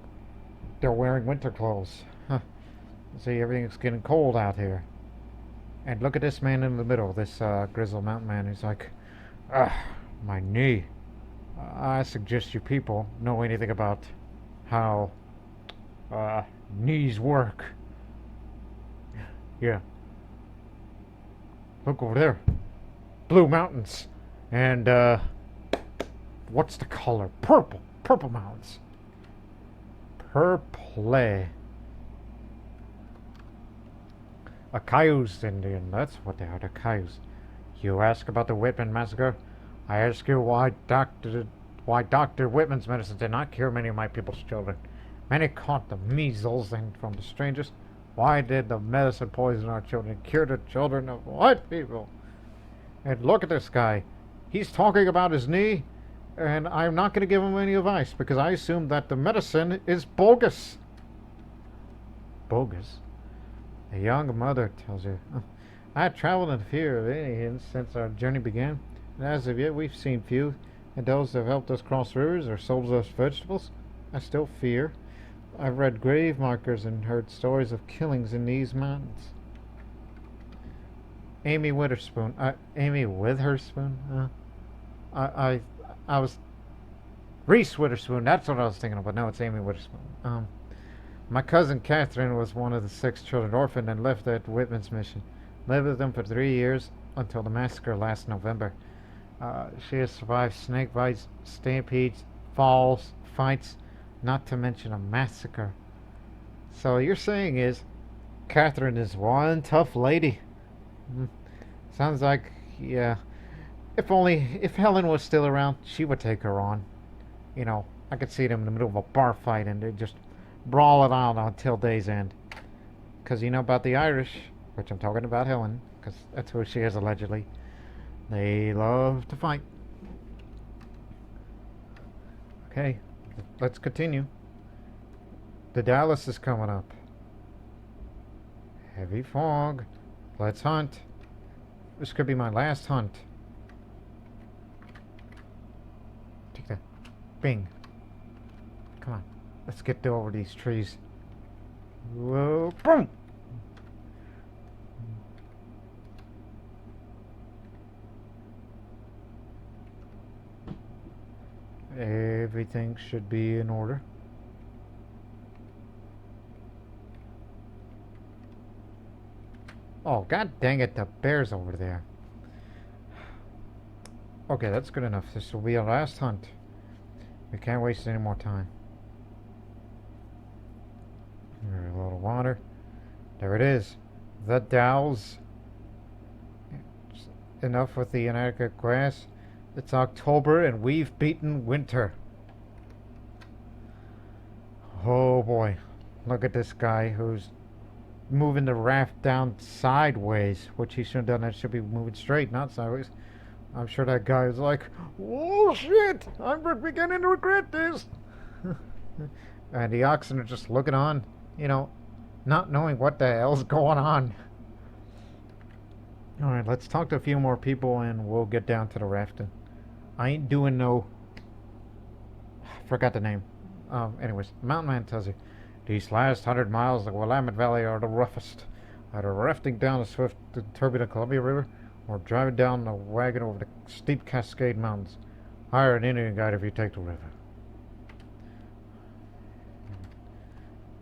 they're wearing winter clothes. Huh. See, everything's getting cold out here. And look at this man in the middle, this grizzled mountain man. He's like, my knee. I suggest you people know anything about how knees work. Yeah. Look over there. Blue mountains. And, what's the color? Purple. Purple mountains. Purple. A Cayuse Indian, that's what they are, the Cayuse. You ask about the Whitman massacre? I ask you why Dr. Whitman's medicine did not cure many of my people's children. Many caught the measles and from the strangers. Why did the medicine poison our children, cure the children of white people? And look at this guy. He's talking about his knee, and I'm not going to give him any advice because I assume that the medicine is bogus. Bogus? A young mother tells you. I have traveled in fear of Indians since our journey began, and as of yet we've seen few, and those that have helped us cross rivers or sold us vegetables, I still fear. I've read grave markers and heard stories of killings in these mountains. Amy Witherspoon. Amy Witherspoon? I was... Reese Witherspoon, that's what I was thinking of, but no, it's Amy Witherspoon. My cousin Catherine was one of the 6 children orphaned and left at Whitman's mission. Lived with them for 3 years until the massacre last November. She has survived snake bites, stampedes, falls, fights, not to mention a massacre. So you're saying is Catherine is one tough lady. Sounds like, yeah. If Helen was still around, she would take her on. You know, I could see them in the middle of a bar fight and they just brawl it out until day's end. Because you know about the Irish, which I'm talking about Helen, because that's who she is allegedly. They love to fight. Okay, let's continue. The Dallas is coming up. Heavy fog. Let's hunt. This could be my last hunt. Take that. Bing. Come on. Let's get over these trees. Whoa. Boom! Everything should be in order. Oh, god dang it, the bear's over there. Okay, that's good enough. This will be our last hunt. We can't waste any more time. There's a little water. There it is. The Dow's. Enough with the inadequate grass. It's October and we've beaten winter. Oh boy. Look at this guy who's moving the raft down sideways, which he shouldn't have done. That should be moving straight, not sideways. I'm sure that guy is like, oh shit, I'm beginning to regret this. And the oxen are just looking on, you know, not knowing what the hell's going on. Alright, let's talk to a few more people and we'll get down to the rafting. I ain't doing no... Forgot the name. Anyways, Mountain Man tells you, these last 100 miles of the Willamette Valley are the roughest. Either rafting down the swift and turbulent Columbia River or driving down the wagon over the steep Cascade Mountains. Hire an Indian guide if you take the river.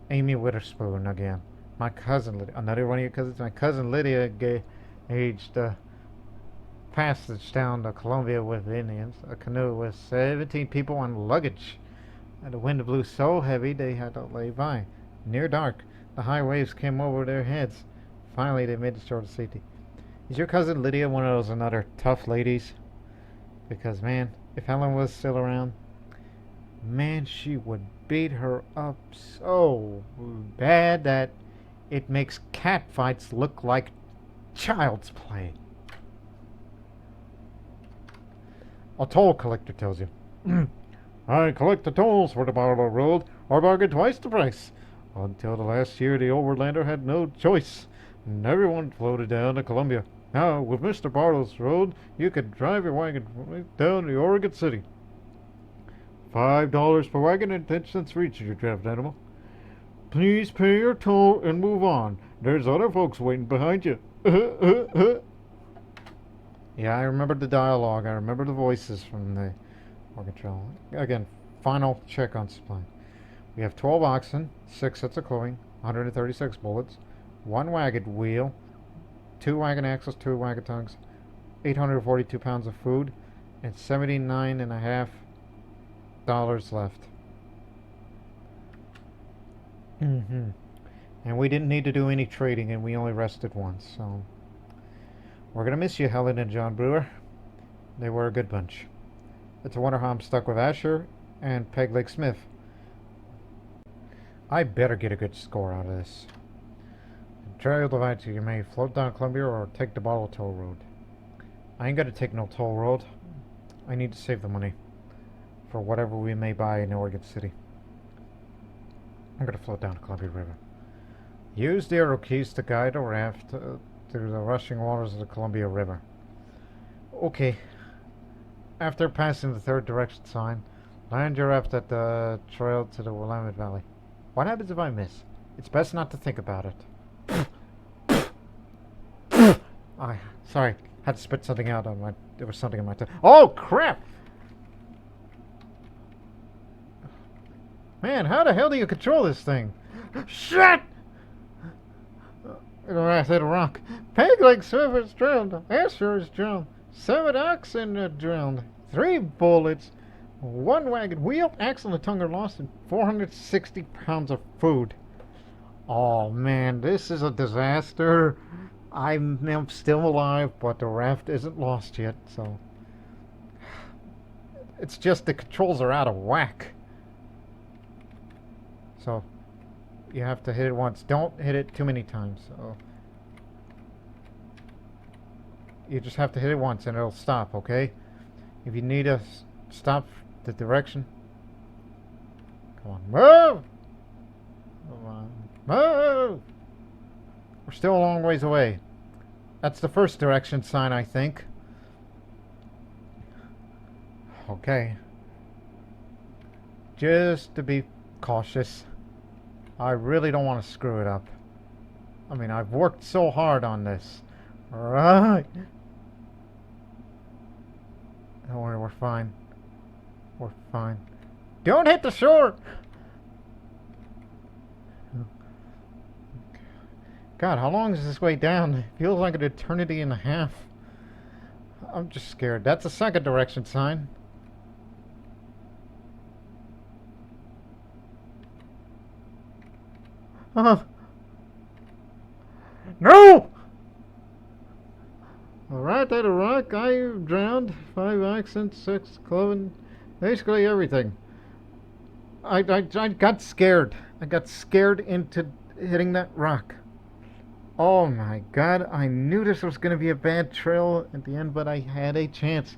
Amy Witherspoon again. My cousin Lydia. Another one of your cousins. My cousin Lydia aged passage down the Columbia with Indians. A canoe with 17 people and luggage. And the wind blew so heavy they had to lay by. Near dark, the high waves came over their heads. Finally, they made the shore to safety. Is your cousin Lydia one of those another tough ladies? Because, man, if Helen was still around, man, she would beat her up so bad that it makes cat fights look like child's play. A toll collector tells you, I collect the tolls for the Barlow Road, or bargain twice the price. Until the last year, the overlander had no choice, and everyone floated down to Columbia. Now, with Mr. Barlow's Road, you can drive your wagon right down to Oregon City. $5 per wagon and 10 cents for each of your draft animal. Please pay your toll and move on. There's other folks waiting behind you. Yeah, I remember the dialogue. I remember the voices from the Oregon Trail. Again, final check on supply. We have 12 oxen, 6 sets of clothing, 136 bullets, 1 wagon wheel, 2 wagon axles, 2 wagon tongues, 842 pounds of food, and $79.50 left. And we didn't need to do any trading, and we only rested once. So we're gonna miss you, Helen and John Brewer. They were a good bunch. It's a wonder how I'm stuck with Asher and Peg Leg Smith. I better get a good score out of this. Trail divides you. You may float down Columbia or take the Bottle Toll Road. I ain't gonna take no toll road. I need to save the money for whatever we may buy in Oregon City. I'm gonna float down the Columbia River. Use the arrow keys to guide a raft through the rushing waters of the Columbia River. Okay. After passing the third direction sign, land your raft at the trail to the Willamette Valley. What happens if I miss? It's best not to think about it. Sorry, had to spit something out on my. There was something in my tongue. Oh crap! Man, how the hell do you control this thing? Shit! I hit a rock. Peg Leg Smith is drowned. Asher is drowned. 7 oxen are drowned. 3 bullets. 1 wagon wheel, axle, and a tongue are lost, and 460 pounds of food. Oh man, this is a disaster. I'm still alive, but the raft isn't lost yet, so it's just the controls are out of whack. So you have to hit it once. Don't hit it too many times. So you just have to hit it once and it'll stop, okay? If you need to stop the direction, come on, move! Come on, move! We're still a long ways away. That's the first direction sign, I think. Okay. Just to be cautious. I really don't want to screw it up. I mean, I've worked so hard on this. Alright. Don't worry, we're fine. We're fine. Don't hit the shore! God, how long is this way down? It feels like an eternity and a half. I'm just scared. That's the second direction sign. No! Alright, at a rock, I drowned. 5 accents, 6 cloven. Basically everything. I got scared. I got scared into hitting that rock. Oh my god, I knew this was going to be a bad trail at the end, but I had a chance.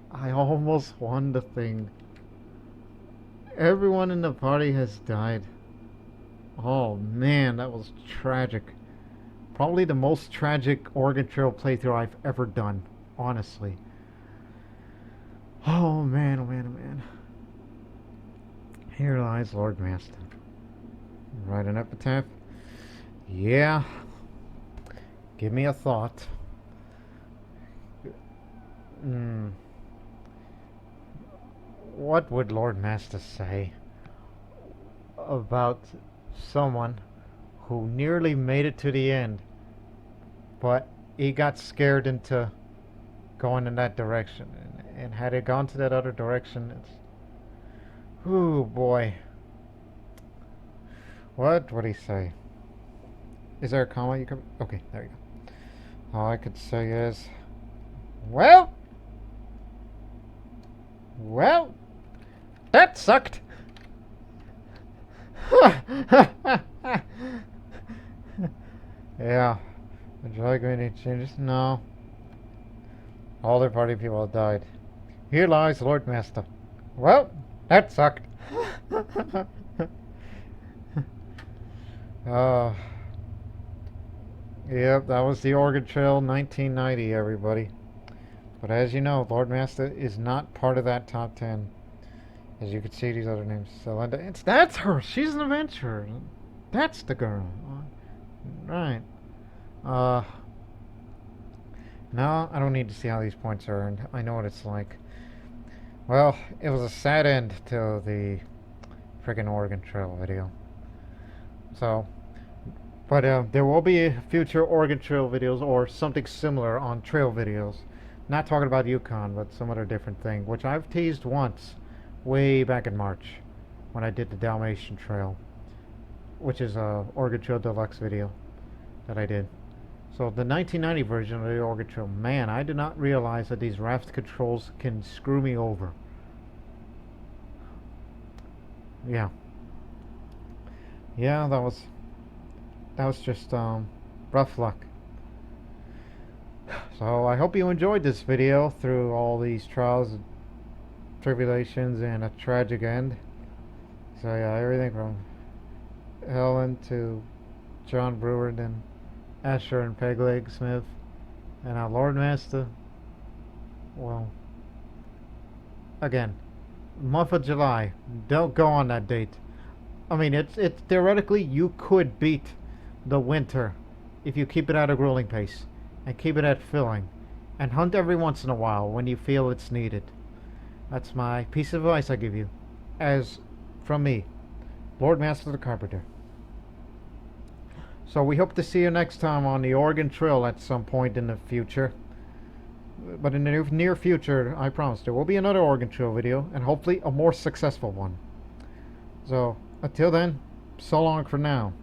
I almost won the thing. Everyone in the party has died. Oh man, that was tragic. Probably the most tragic Oregon Trail playthrough I've ever done, honestly. Oh man, oh man, oh man. Here lies L0rdMasta. Write an epitaph? Yeah. Give me a thought. What would L0rdMasta say about someone who nearly made it to the end, but he got scared into going in that direction, and had it gone to that other direction, it's... Ooh, boy. What would he say? Is there a comma you could... Okay, there you go. All I could say is... Well, that sucked. Yeah. Would you like any changes? No. All their party people have died. Here lies L0rdMasta. Well, that sucked. Yep, that was the Oregon Trail 1990, everybody. But as you know, L0rdMasta is not part of that top 10. As you can see, these other names. Celinda, that's her. She's an adventurer. That's the girl. Right. No, I don't need to see how these points are earned. I know what it's like. Well, it was a sad end to the friggin' Oregon Trail video. So, but there will be future Oregon Trail videos or something similar on trail videos. Not talking about Yukon, but some other different thing, which I've teased once, way back in March, when I did the Dalmatian Trail. which is a Oregon Trail Deluxe video that I did. So the 1990 version of the Oregon Trail, man, I did not realize that these raft controls can screw me over. Yeah, yeah, that was just rough luck. So I hope you enjoyed this video through all these trials and tribulations and a tragic end. So yeah, everything from Helen to John Brewer, then Asher and Pegleg Smith, and L0rdMasta. Well, again, month of July. Don't go on that date. I mean, it's theoretically you could beat the winter if you keep it at a grueling pace and keep it at filling, and hunt every once in a while when you feel it's needed. That's my piece of advice I give you, as from me, L0rdMasta the Carpenter. So we hope to see you next time on the Oregon Trail at some point in the future. But in the near future, I promise there will be another Oregon Trail video, and hopefully a more successful one. So until then, so long for now.